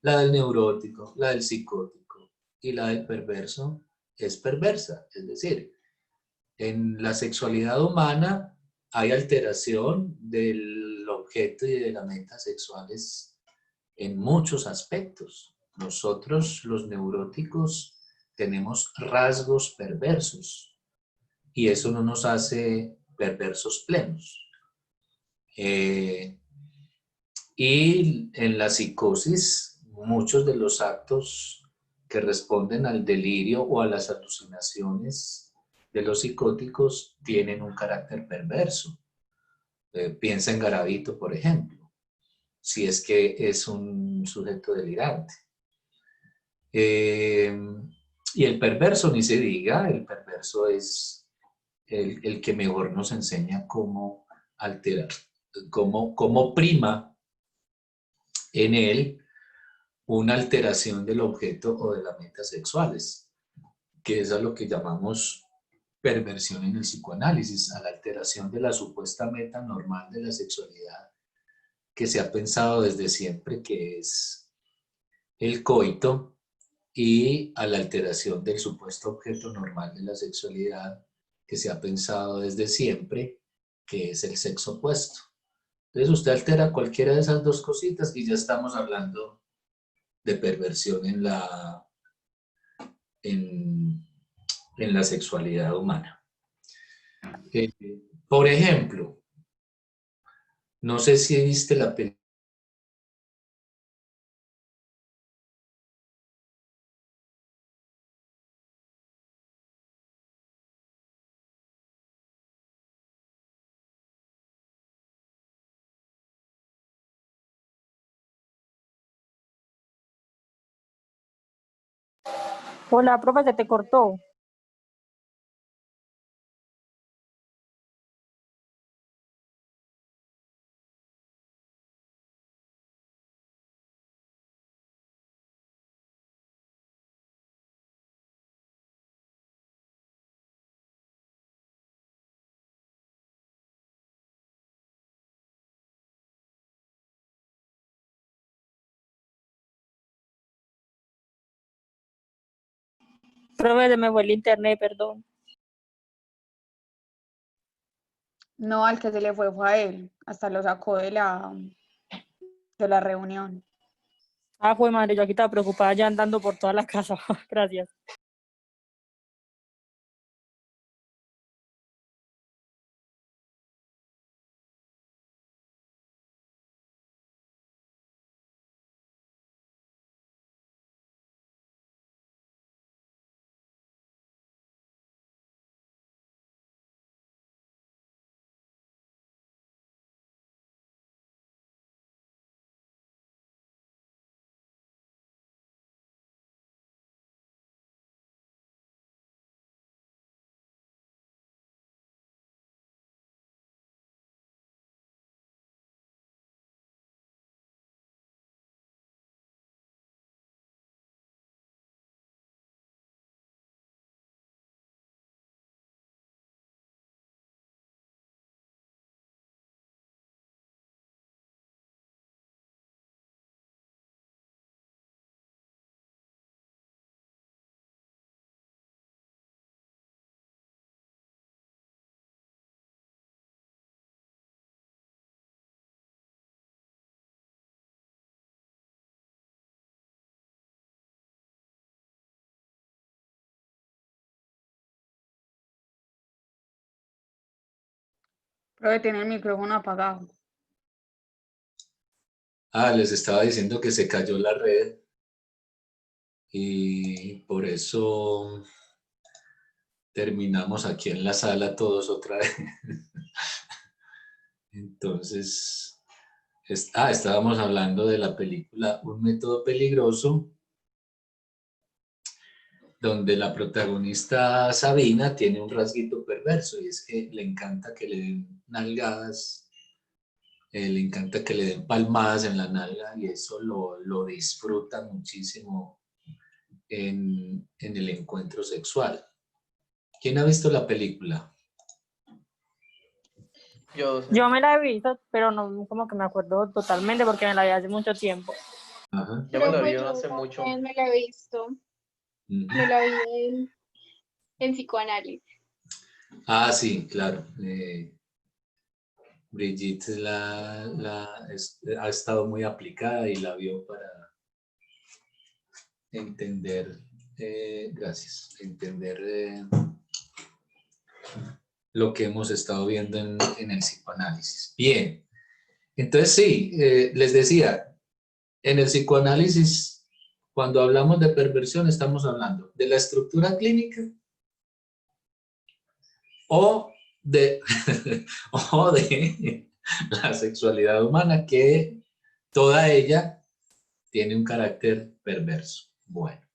la del neurótico, la del psicótico y la del perverso, es perversa. Es decir, en la sexualidad humana hay alteración del objeto y de la meta sexuales en muchos aspectos. Nosotros, los neuróticos, tenemos rasgos perversos y eso no nos hace perversos plenos. Y en la psicosis, muchos de los actos que responden al delirio o a las alucinaciones de los psicóticos tienen un carácter perverso. Piensa en Garavito, por ejemplo, si es que es un sujeto delirante. Y el perverso, ni se diga, el perverso es el que mejor nos enseña cómo alterar, cómo prima en él una alteración del objeto o de las metas sexuales, que es a lo que llamamos perversión en el psicoanálisis, a la alteración de la supuesta meta normal de la sexualidad que se ha pensado desde siempre que es el coito, y a la alteración del supuesto objeto normal de la sexualidad que se ha pensado desde siempre que es el sexo opuesto. Entonces usted altera cualquiera de esas dos cositas y ya estamos hablando de perversión en, en la sexualidad humana. Eh, por ejemplo, no sé si viste la película. Hola, profe, se te cortó. Profe, se me fue el internet, perdón. No, al que se le fue a él, hasta lo sacó de la reunión. Fue madre, yo aquí estaba preocupada ya andando por toda la casa. Gracias. Pero tiene el micrófono apagado. Ah, les estaba diciendo que se cayó la red y por eso terminamos aquí en la sala todos otra vez. Entonces, estábamos hablando de la película Un método peligroso, donde la protagonista Sabina tiene un rasguito perverso y es que le encanta que le den nalgadas, le encanta que le den palmadas en la nalga y eso lo disfruta muchísimo en el encuentro sexual. ¿Quién ha visto la película? Yo me la he visto, pero no como que me acuerdo totalmente porque me la vi hace mucho tiempo. Ajá. Yo me la vi Profe, yo hace mucho. también me la he visto. Me la vi en psicoanálisis. Ah, sí, claro. Brigitte ha estado muy aplicada y la vio para entender, gracias, entender lo que hemos estado viendo en el psicoanálisis. Bien, entonces sí, les decía, en el psicoanálisis, cuando hablamos de perversión, estamos hablando de la estructura clínica o de, o de la sexualidad humana, que toda ella tiene un carácter perverso. Bueno.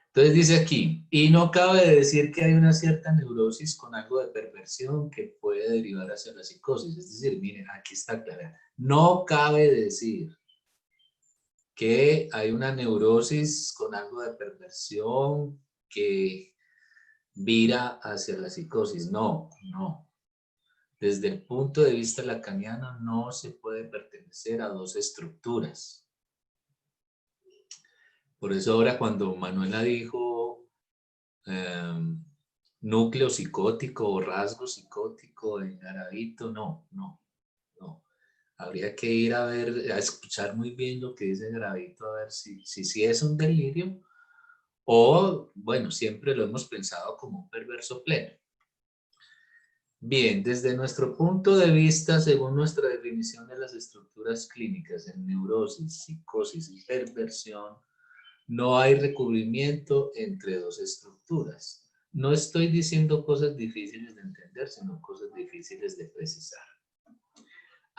Entonces dice aquí, y no cabe decir que hay una cierta neurosis con algo de perversión que puede derivar hacia la psicosis. Es decir, miren, aquí está clara. No cabe decir que hay una neurosis con algo de perversión que vira hacia la psicosis. No, no. Desde el punto de vista lacaniano no se puede pertenecer a dos estructuras. Por eso ahora cuando Manuela dijo núcleo psicótico o rasgo psicótico en Garavito, no. Habría que ir a ver, a escuchar muy bien lo que dice Garavito, a ver si es un delirio o, bueno, siempre lo hemos pensado como un perverso pleno. Bien, desde nuestro punto de vista, según nuestra definición de las estructuras clínicas en neurosis, psicosis y perversión, no hay recubrimiento entre dos estructuras. No estoy diciendo cosas difíciles de entender, sino cosas difíciles de precisar.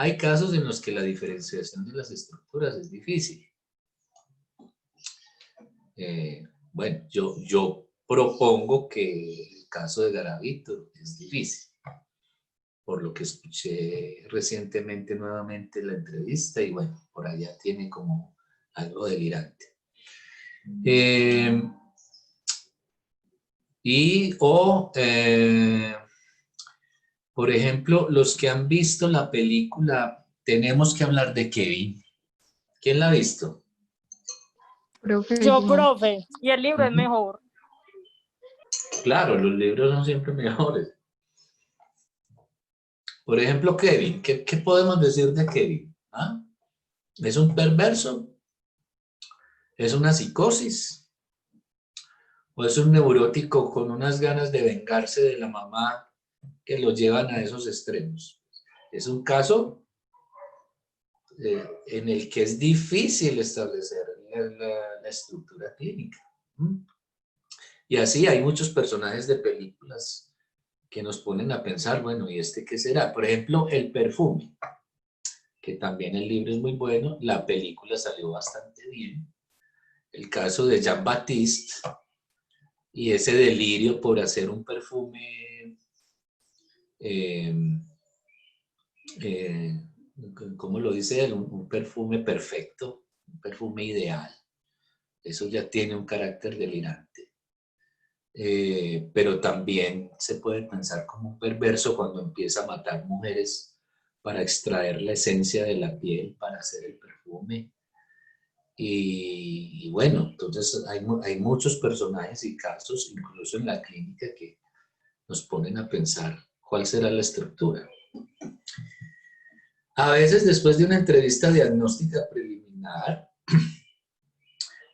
Hay casos en los que la diferenciación de las estructuras es difícil. Bueno, yo propongo que el caso de Garavito es difícil. Por lo que escuché recientemente nuevamente la entrevista y bueno, por allá tiene como algo delirante. Por ejemplo, los que han visto la película, tenemos que hablar de Kevin. ¿Quién la ha visto? Profe, Yo, profe, y el libro es mejor. Claro, los libros son siempre mejores. Por ejemplo, Kevin, ¿qué podemos decir de Kevin? ¿Ah? ¿Es un perverso? ¿Es una psicosis? ¿O es un neurótico con unas ganas de vengarse de la mamá que lo llevan a esos extremos? Es un caso en el que es difícil establecer la estructura clínica. Y así hay muchos personajes de películas que nos ponen a pensar, bueno, ¿y este qué será? Por ejemplo, el perfume, que también el libro es muy bueno, la película salió bastante bien. El caso de Jean-Baptiste y ese delirio por hacer un perfume, ¿cómo lo dice él? Un perfume perfecto, un perfume ideal. Eso ya tiene un carácter delirante. Pero también se puede pensar como un perverso cuando empieza a matar mujeres para extraer la esencia de la piel para hacer el perfume. Y bueno, entonces hay muchos personajes y casos, incluso en la clínica, que nos ponen a pensar cuál será la estructura. A veces, después de una entrevista diagnóstica preliminar,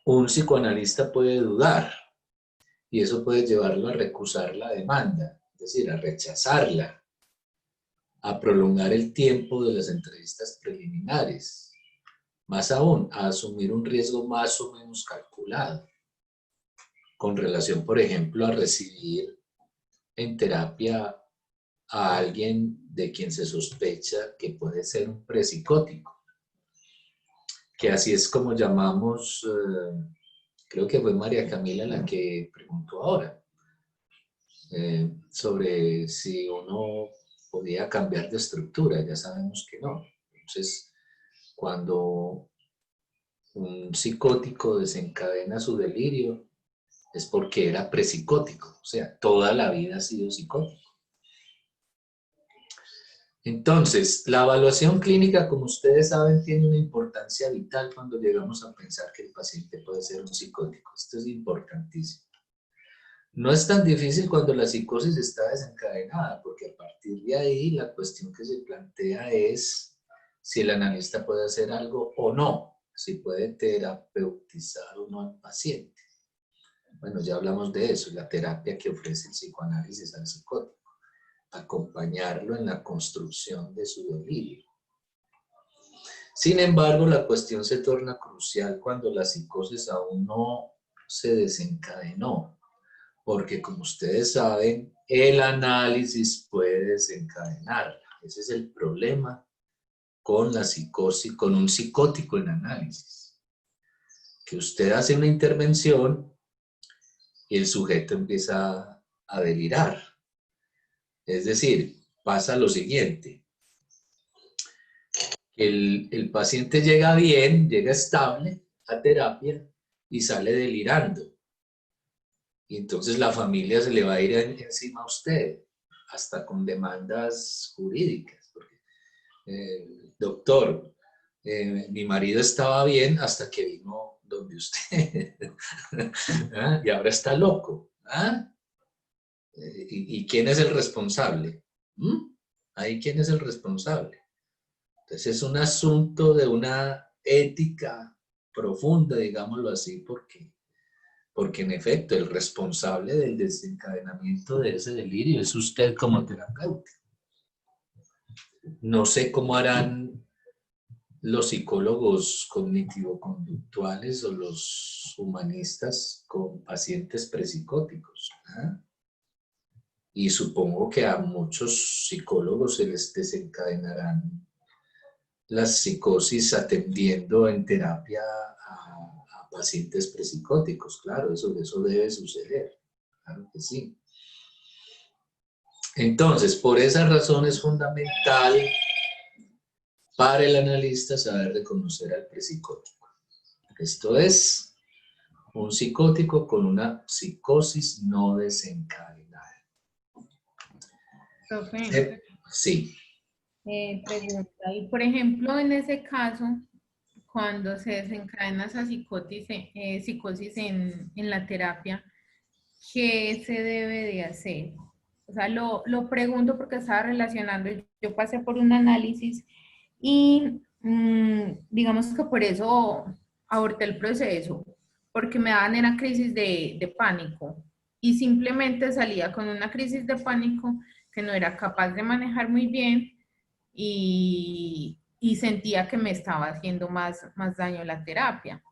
un psicoanalista puede dudar y eso puede llevarlo a recusar la demanda, es decir, a rechazarla. a prolongar el tiempo de las entrevistas preliminares. Más aún, a asumir un riesgo más o menos calculado con relación, por ejemplo, a recibir en terapia a alguien de quien se sospecha que puede ser un presicótico, que así es como llamamos, creo que fue María Camila la que preguntó ahora, sobre si uno podía cambiar de estructura. Ya sabemos que no. Entonces, cuando un psicótico desencadena su delirio, es porque era presicótico, o sea, toda la vida ha sido psicótico. Entonces, la evaluación clínica, como ustedes saben, tiene una importancia vital cuando llegamos a pensar que el paciente puede ser un psicótico. Esto es importantísimo. No es tan difícil cuando la psicosis está desencadenada, porque a partir de ahí la cuestión que se plantea es si el analista puede hacer algo o no, si puede terapeutizar o no al paciente. Bueno, ya hablamos de eso, la terapia que ofrece el psicoanálisis al psicótico, acompañarlo en la construcción de su delirio. Sin embargo, la cuestión se torna crucial cuando la psicosis aún no se desencadenó, porque como ustedes saben, el análisis puede desencadenarla. Ese es el problema con la psicosis, con un psicótico en análisis. Que usted hace una intervención y el sujeto empieza a delirar. Es decir, pasa lo siguiente. El paciente llega bien, llega estable a terapia y sale delirando. Y entonces la familia se le va a ir encima a usted, hasta con demandas jurídicas. Porque, doctor, mi marido estaba bien hasta que vino donde usted. ¿Ah? Y ahora está loco. ¿Ah? ¿Y quién es el responsable? ¿Ahí quién es el responsable? Entonces es un asunto de una ética profunda, digámoslo así, porque en efecto el responsable del desencadenamiento de ese delirio es usted como terapeuta. No sé cómo harán los psicólogos cognitivo-conductuales o los humanistas con pacientes presicóticos. ¿Ah? Y supongo que a muchos psicólogos se les desencadenarán las psicosis atendiendo en terapia a pacientes presicóticos. Claro, eso debe suceder. Claro que sí. Entonces, por esa razón es fundamental para el analista saber reconocer al presicótico. Esto es un psicótico con una psicosis no desencadenada. Profe, Sí. pregunta, y por ejemplo, en ese caso, cuando se desencadena esa psicosis en la terapia, ¿qué se debe de hacer? O sea, lo pregunto porque estaba relacionando, yo pasé por un análisis y digamos que por eso aborté el proceso, porque me daban era crisis de pánico y simplemente salía con una crisis de pánico que no era capaz de manejar muy bien y sentía que me estaba haciendo más daño la terapia.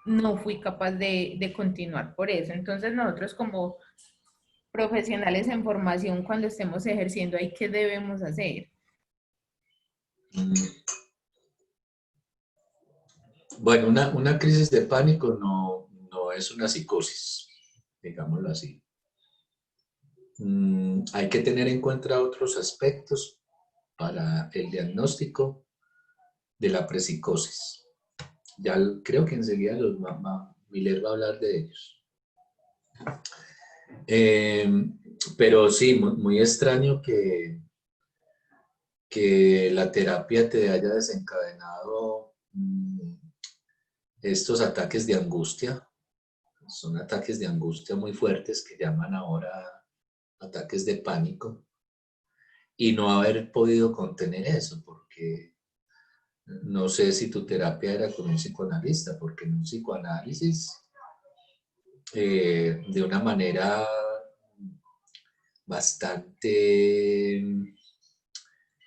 No fui capaz de continuar por eso. Entonces nosotros como profesionales en formación, cuando estemos ejerciendo ahí, ¿qué debemos hacer? Bueno, una crisis de pánico no es una psicosis, digámoslo así. Hay que tener en cuenta otros aspectos para el diagnóstico de la prepsicosis. Ya creo que enseguida Miller va a hablar de ellos. Pero sí, muy extraño que la terapia te haya desencadenado estos ataques de angustia. Son ataques de angustia muy fuertes que llaman ahora ataques de pánico. Y no haber podido contener eso, porque no sé si tu terapia era con un psicoanalista, porque en un psicoanálisis, de una manera bastante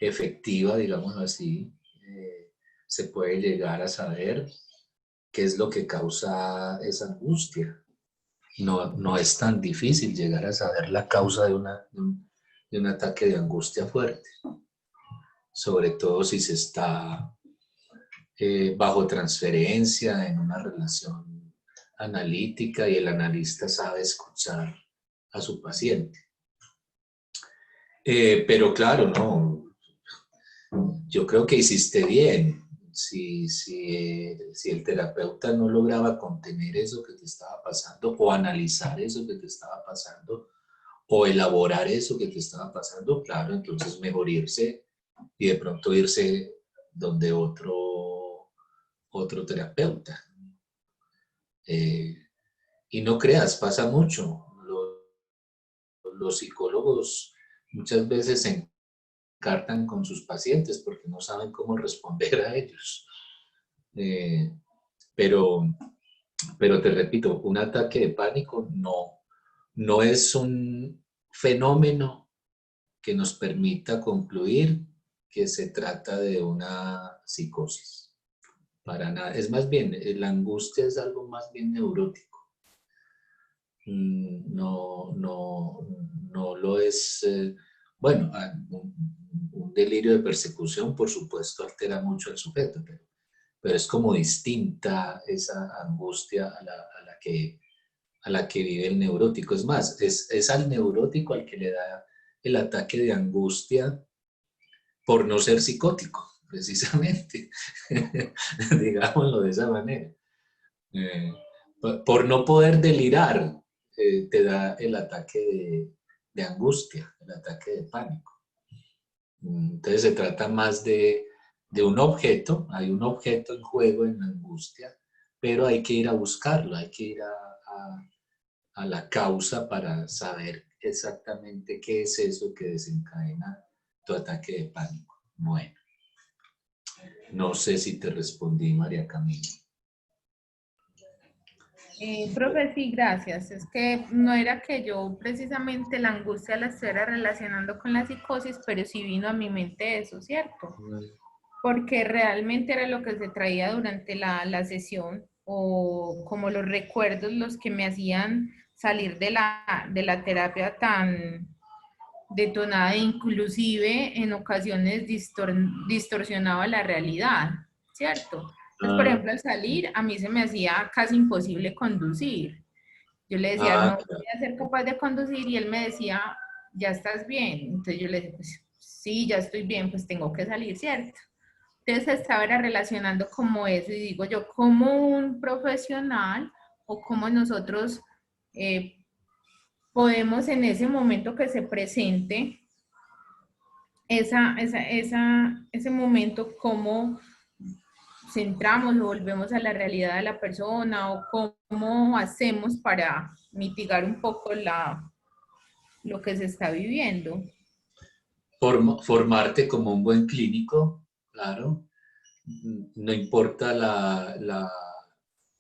efectiva, digámoslo así, se puede llegar a saber qué es lo que causa esa angustia. No es tan difícil llegar a saber la causa de un ataque de angustia fuerte, sobre todo si se está bajo transferencia en una relación analítica y el analista sabe escuchar a su paciente. Pero claro, no, yo creo que hiciste bien. Si el terapeuta no lograba contener eso que te estaba pasando o analizar eso que te estaba pasando o elaborar eso que te estaba pasando, claro, entonces mejor irse y de pronto irse donde otro terapeuta. Y no creas, pasa mucho. Los psicólogos muchas veces se encartan con sus pacientes porque no saben cómo responder a ellos. Pero te repito, un ataque de pánico no es un fenómeno que nos permita concluir que se trata de una psicosis. Para nada. Es más bien, la angustia es algo más bien neurótico. No lo es. Bueno, un delirio de persecución, por supuesto, altera mucho al sujeto, pero es como distinta esa angustia a la que vive el neurótico. Es más, es al neurótico al que le da el ataque de angustia por no ser psicótico, precisamente, digámoslo de esa manera. Por no poder delirar, te da el ataque de angustia, el ataque de pánico. Entonces se trata más de un objeto, hay un objeto en juego en la angustia, pero hay que ir a buscarlo, hay que ir a la causa para saber exactamente qué es eso que desencadena tu ataque de pánico. Bueno, no sé si te respondí, María Camila. Profe, sí, gracias. Es que no era que yo precisamente la angustia la estuviera relacionando con la psicosis, pero sí vino a mi mente eso, ¿cierto? Porque realmente era lo que se traía durante la sesión o como los recuerdos los que me hacían salir de la terapia tan detonada e inclusive en ocasiones distorsionaba la realidad, ¿cierto? Entonces, por ejemplo, al salir a mí se me hacía casi imposible conducir. Yo le decía, no Claro. voy a ser capaz de conducir y él me decía, ya estás bien. Entonces yo le decía, pues sí, ya estoy bien, pues tengo que salir, ¿cierto? Entonces estaba relacionando como eso y digo yo, como un profesional o como nosotros podemos en ese momento que se presente ese momento, cómo centramos o volvemos a la realidad de la persona o cómo hacemos para mitigar un poco lo que se está viviendo. Formarte como un buen clínico, claro. No importa la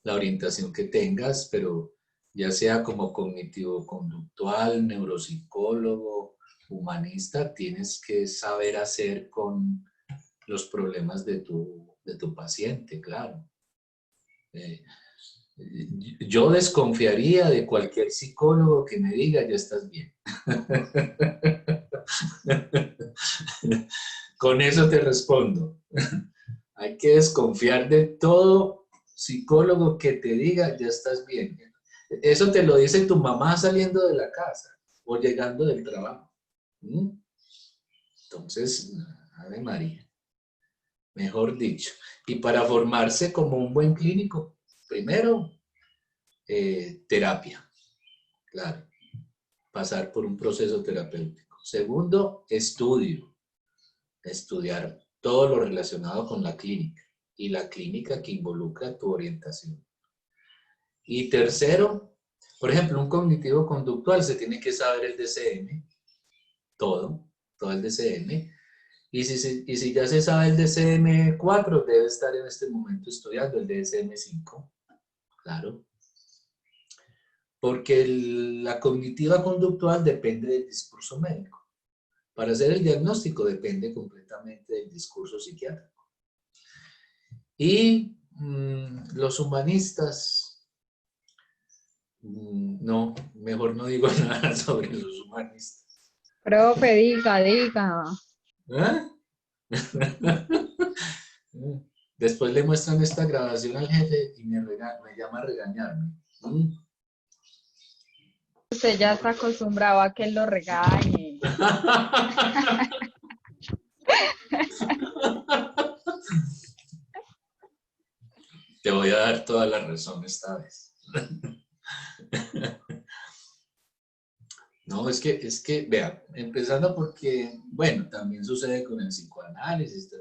orientación que tengas, pero ya sea como cognitivo-conductual, neuropsicólogo, humanista, tienes que saber hacer con los problemas de tu paciente, claro. Yo desconfiaría de cualquier psicólogo que me diga, ya estás bien. Con eso te respondo. Hay que desconfiar de todo psicólogo que te diga, ya estás bien. Eso te lo dice tu mamá saliendo de la casa o llegando del trabajo. Entonces, Ave María, mejor dicho. Y para formarse como un buen clínico, primero, terapia, claro, pasar por un proceso terapéutico. Segundo, estudiar todo lo relacionado con la clínica y la clínica que involucra tu orientación. Y tercero, por ejemplo, un cognitivo conductual se tiene que saber el DCM, todo el DCM. Y si ya se sabe el DCM-4, debe estar en este momento estudiando el DSM-5, claro. Porque la cognitiva conductual depende del discurso médico. Para hacer el diagnóstico depende completamente del discurso psiquiátrico. Y los humanistas, no, mejor no digo nada sobre los humanistas. Profe, diga. ¿Ah? Después le muestran esta grabación al jefe y me llama a regañarme. Usted ya está acostumbrado a que él lo regañe. Te voy a dar toda la razón esta vez. No, es que, vea, empezando porque, bueno, también sucede con el psicoanálisis,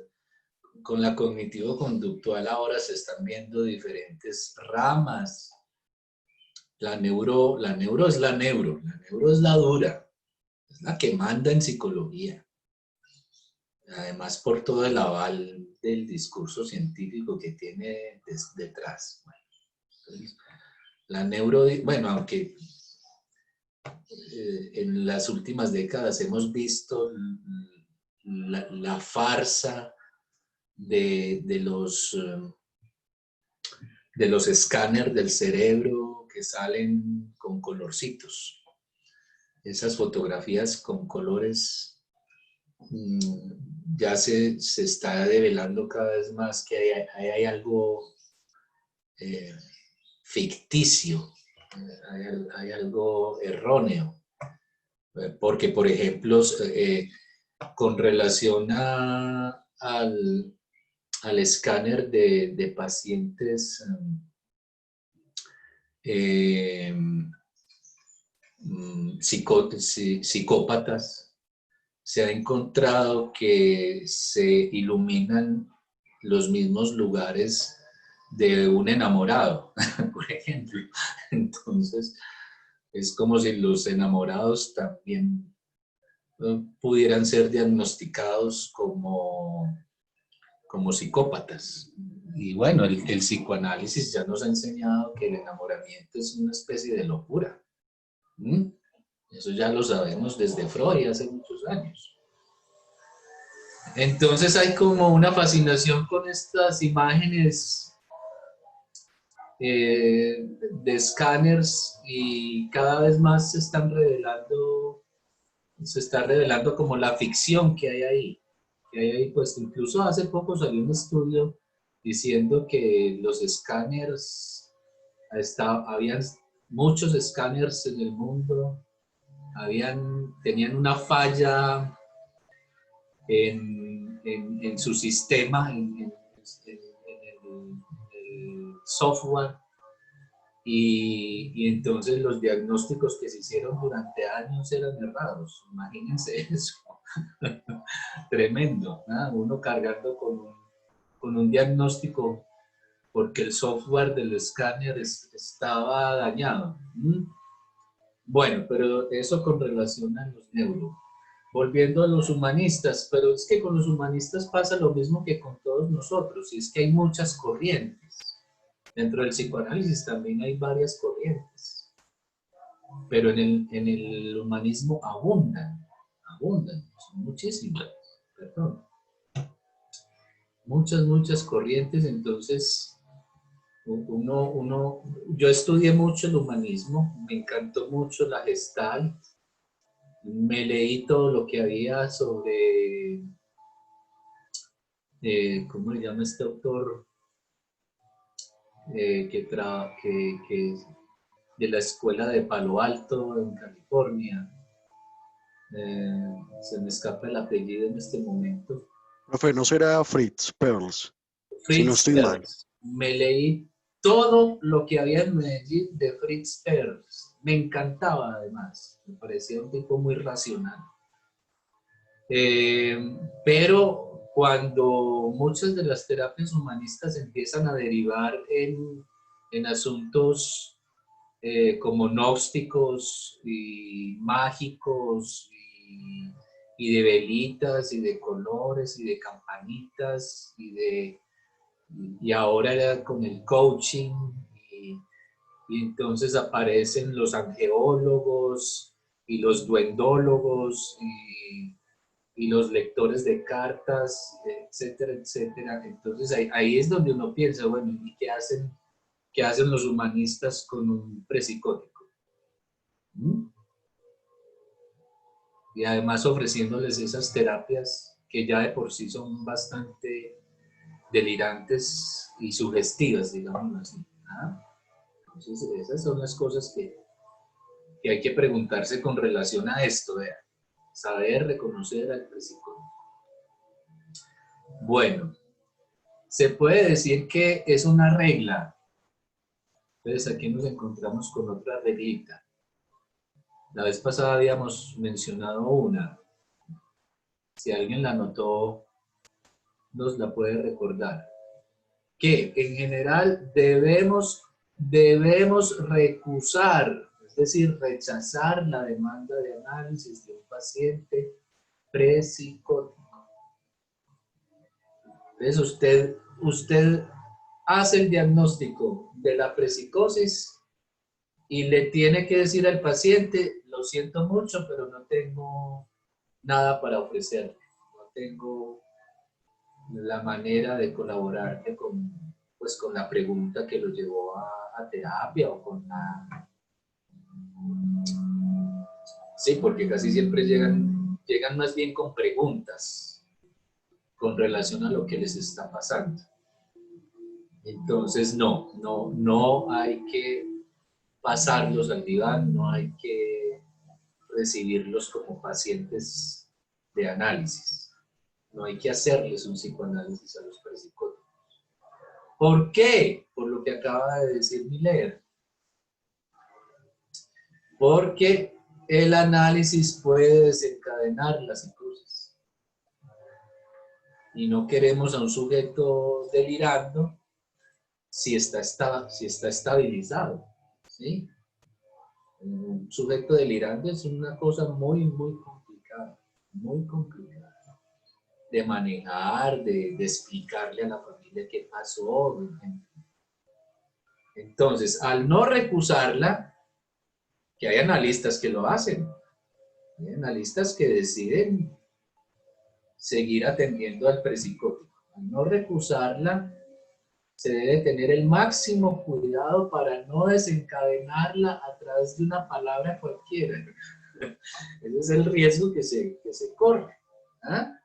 con la cognitivo-conductual ahora se están viendo diferentes ramas. La neuro es la neuro es la dura, es la que manda en psicología. Además por todo el aval del discurso científico que tiene detrás. Bueno, entonces, la neuro, bueno, aunque en las últimas décadas hemos visto la farsa de los escáneres del cerebro que salen con colorcitos. Esas fotografías con colores, ya se está develando cada vez más que hay algo ficticio, hay algo erróneo. Porque, por ejemplo, con relación al escáner de pacientes psicópatas, se ha encontrado que se iluminan los mismos lugares de un enamorado, por ejemplo. Entonces, es como si los enamorados también pudieran ser diagnosticados como psicópatas. Y bueno, el psicoanálisis ya nos ha enseñado que el enamoramiento es una especie de locura. Eso ya lo sabemos desde Freud hace muchos años. Entonces hay como una fascinación con estas imágenes de escáneres y cada vez más se está revelando como la ficción que hay ahí. Pues incluso hace poco salió un estudio diciendo que los escáneres, habían muchos escáneres en el mundo, tenían una falla en su sistema, en el software, y entonces los diagnósticos que se hicieron durante años eran errados. Imagínense eso. Tremendo, ¿no? Uno cargando con un diagnóstico porque el software del escáner estaba dañado. Bueno, pero eso con relación a los neuro. Volviendo a los humanistas, pero es que con los humanistas pasa lo mismo que con todos nosotros, y es que hay muchas corrientes. Dentro del psicoanálisis también hay varias corrientes, pero en el humanismo abundan, son muchísimas, perdón. Muchas corrientes. Entonces yo estudié mucho el humanismo, me encantó mucho la Gestalt, me leí todo lo que había sobre, ¿cómo le llama este autor? Que de la escuela de Palo Alto en California. Se me escapa el apellido en este momento. Profe, ¿no será Fritz Perls? Si no Fritz estoy mal. Perls. Me leí todo lo que había en Medellín de Fritz Perls. Me encantaba además. Me parecía un tipo muy racional. Pero cuando muchas de las terapias humanistas empiezan a derivar en asuntos como gnósticos y mágicos y de velitas y de colores y de campanitas y ahora era con el coaching y entonces aparecen los angeólogos y los duendólogos y los lectores de cartas, etcétera, etcétera. Entonces ahí es donde uno piensa, bueno, ¿y qué hacen los humanistas con un presicótico? ¿Mm? Y además ofreciéndoles esas terapias que ya de por sí son bastante delirantes y sugestivas, digamos así. ¿Ah? Entonces esas son las cosas que hay que preguntarse con relación a esto, ¿verdad? Saber reconocer al presicótico. Bueno, se puede decir que es una regla. Entonces aquí nos encontramos con otra reglita. La vez pasada habíamos mencionado una. Si alguien la notó, nos la puede recordar. Que en general debemos recusar, es decir, rechazar la demanda de análisis de un paciente presicótico. Entonces usted hace el diagnóstico de la presicosis y le tiene que decir al paciente, lo siento mucho, pero no tengo nada para ofrecerle. No tengo la manera de colaborarte con la pregunta que lo llevó a terapia o con la... Sí, porque casi siempre llegan más bien con preguntas con relación a lo que les está pasando. Entonces, no hay que pasarlos al diván, no hay que recibirlos como pacientes de análisis. No hay que hacerles un psicoanálisis a los presicóticos. ¿Por qué? Por lo que acaba de decir Miller. Porque el análisis puede desencadenar la psicosis. Y no queremos a un sujeto delirando si está estabilizado. ¿Sí? Un sujeto delirando es una cosa muy, muy complicada de manejar, de explicarle a la familia qué pasó. Entonces, al no recusarla, que hay analistas que lo hacen, hay analistas que deciden seguir atendiendo al presicótico. Al no recusarla, se debe tener el máximo cuidado para no desencadenarla a través de una palabra cualquiera. Ese es el riesgo que se corre. ¿Ah?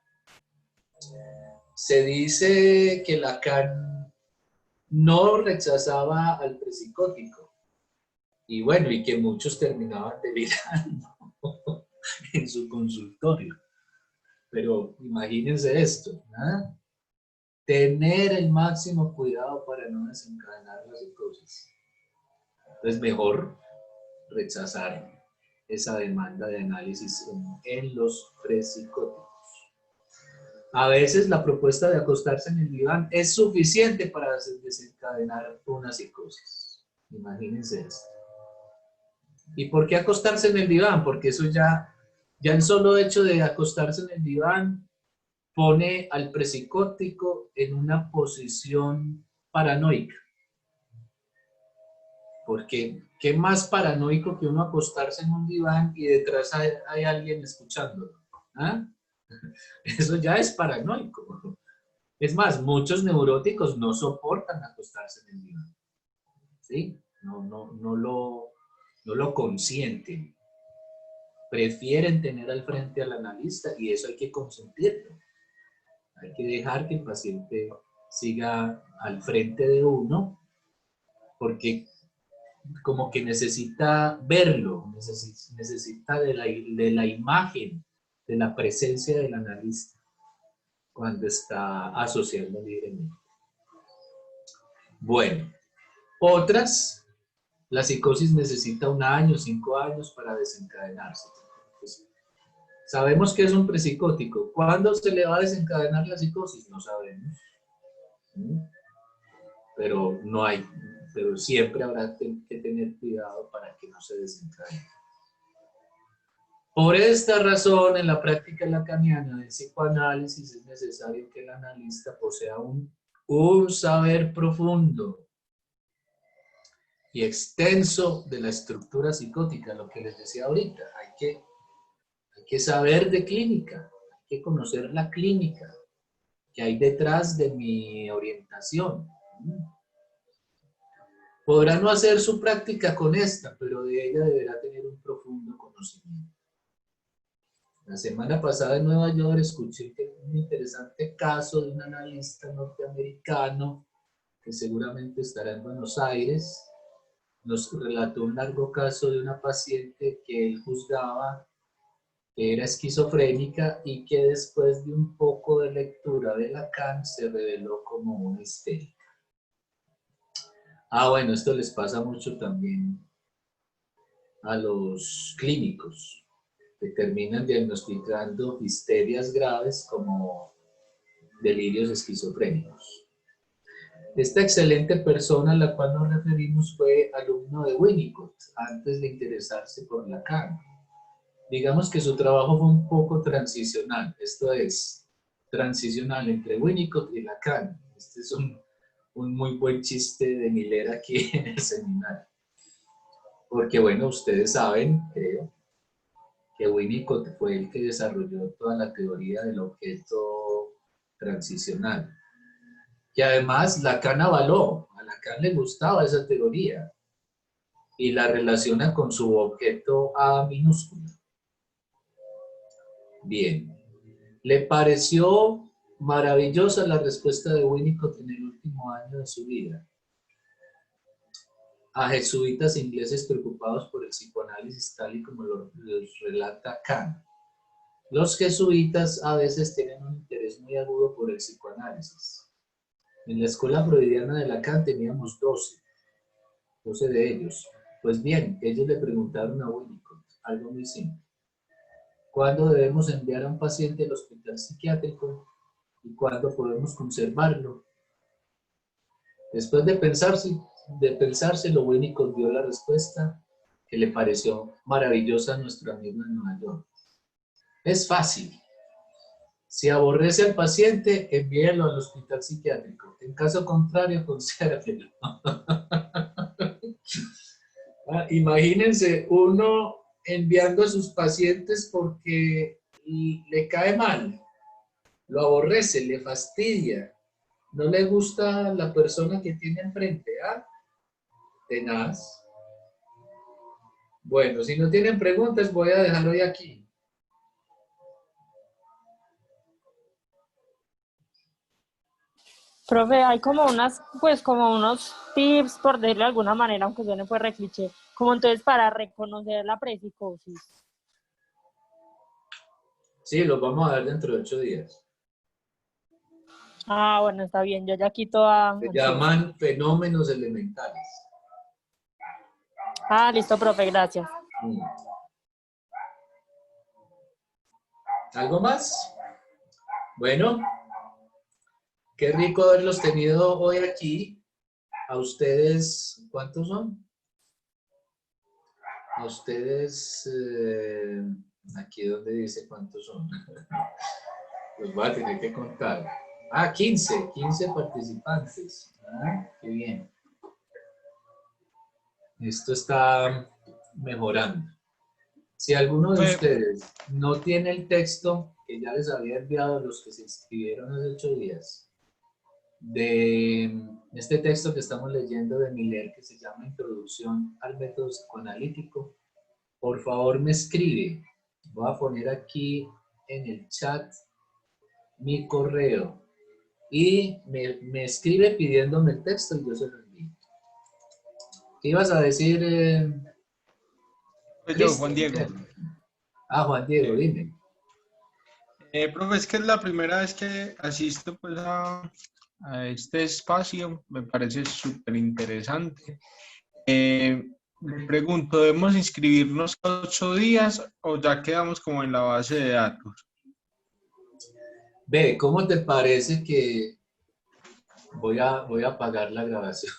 Se dice que Lacan no rechazaba al presicótico. Y bueno, y que muchos terminaban delirando en su consultorio. Pero imagínense esto, ¿ah? Tener el máximo cuidado para no desencadenar la psicosis. Es mejor rechazar esa demanda de análisis en los presicóticos. A veces la propuesta de acostarse en el diván es suficiente para desencadenar una psicosis. Imagínense esto. ¿Y por qué acostarse en el diván? Porque eso ya el solo hecho de acostarse en el diván pone al presicótico en una posición paranoica. Porque qué más paranoico que uno acostarse en un diván y detrás hay alguien escuchándolo. ¿Ah? Eso ya es paranoico. Es más, muchos neuróticos no soportan acostarse en el diván. ¿Sí? No lo consienten. Prefieren tener al frente al analista y eso hay que consentirlo. Hay que dejar que el paciente siga al frente de uno porque como que necesita verlo, necesita de la imagen, de la presencia del analista cuando está asociando libremente. Bueno, otras, la psicosis necesita 1 año, 5 años para desencadenarse. Pues, sabemos que es un presicótico. ¿Cuándo se le va a desencadenar la psicosis? No sabemos. Pero siempre habrá que tener cuidado para que no se desencadene. Por esta razón, en la práctica lacaniana del psicoanálisis es necesario que el analista posea un saber profundo y extenso de la estructura psicótica, lo que les decía ahorita. Hay que saber de clínica, hay que conocer la clínica que hay detrás de mi orientación. Podrá no hacer su práctica con esta, pero de ella deberá tener un profundo conocimiento. La semana pasada en Nueva York escuché un interesante caso de un analista norteamericano que seguramente estará en Buenos Aires. Nos relató un largo caso de una paciente que él juzgaba que era esquizofrénica y que después de un poco de lectura de Lacan se reveló como una histérica. Bueno, esto les pasa mucho también a los clínicos, que terminan diagnosticando histerias graves como delirios esquizofrénicos. Esta excelente persona a la cual nos referimos fue alumno de Winnicott antes de interesarse por Lacan. Digamos que su trabajo fue un poco transicional, esto es, transicional entre Winnicott y Lacan. Este es un muy buen chiste de Miller aquí en el seminario. Porque bueno, ustedes saben, creo, que Winnicott fue el que desarrolló toda la teoría del objeto transicional. Que además Lacan avaló, a Lacan le gustaba esa teoría y la relaciona con su objeto A minúsculo. Bien, ¿le pareció maravillosa la respuesta de Winnicott en el último año de su vida a jesuitas ingleses preocupados por el psicoanálisis tal y como los relata Kant? Los jesuitas a veces tienen un interés muy agudo por el psicoanálisis. En la escuela freudiana de Lacan teníamos 12 de ellos. Pues bien, ellos le preguntaron a Winnicott algo muy simple. ¿Cuándo debemos enviar a un paciente al hospital psiquiátrico y cuándo podemos conservarlo? Después de pensárselo, Winnicott dio la respuesta que le pareció maravillosa a nuestro amigo en Nueva York. Es fácil. Si aborrece al paciente, envíelo al hospital psiquiátrico. En caso contrario, consérvelo. Imagínense uno enviando a sus pacientes porque le cae mal, lo aborrece, le fastidia, no le gusta la persona que tiene enfrente, tenaz. Bueno, si no tienen preguntas, voy a dejar hoy aquí. Profe, hay como como unos tips, por decirlo de alguna manera, aunque suene pues re cliché, como entonces para reconocer la prepsicosis. Sí, los vamos a dar dentro de 8 días. Bueno, está bien, yo ya quito a... Se llaman fenómenos elementales. Listo, profe, gracias. ¿Algo más? Bueno, qué rico haberlos tenido hoy aquí. A ustedes, ¿cuántos son? A ustedes, aquí donde dice cuántos son. Los voy a tener que contar. 15 participantes. Qué bien. Esto está mejorando. Si alguno de ustedes no tiene el texto que ya les había enviado a los que se inscribieron hace 8 días, de este texto que estamos leyendo de Miller, que se llama Introducción al Método Psicoanalítico, por favor me escribe. Voy a poner aquí en el chat mi correo y me escribe pidiéndome el texto y yo se lo envío. ¿Qué ibas a decir? Yo, Juan Diego. Juan Diego, dime. Profe, es que es la primera vez que asisto pues, a este espacio, me parece súper interesante. Me pregunto, ¿debemos inscribirnos a 8 días o ya quedamos como en la base de datos? Ve, ¿cómo te parece que voy a apagar la grabación?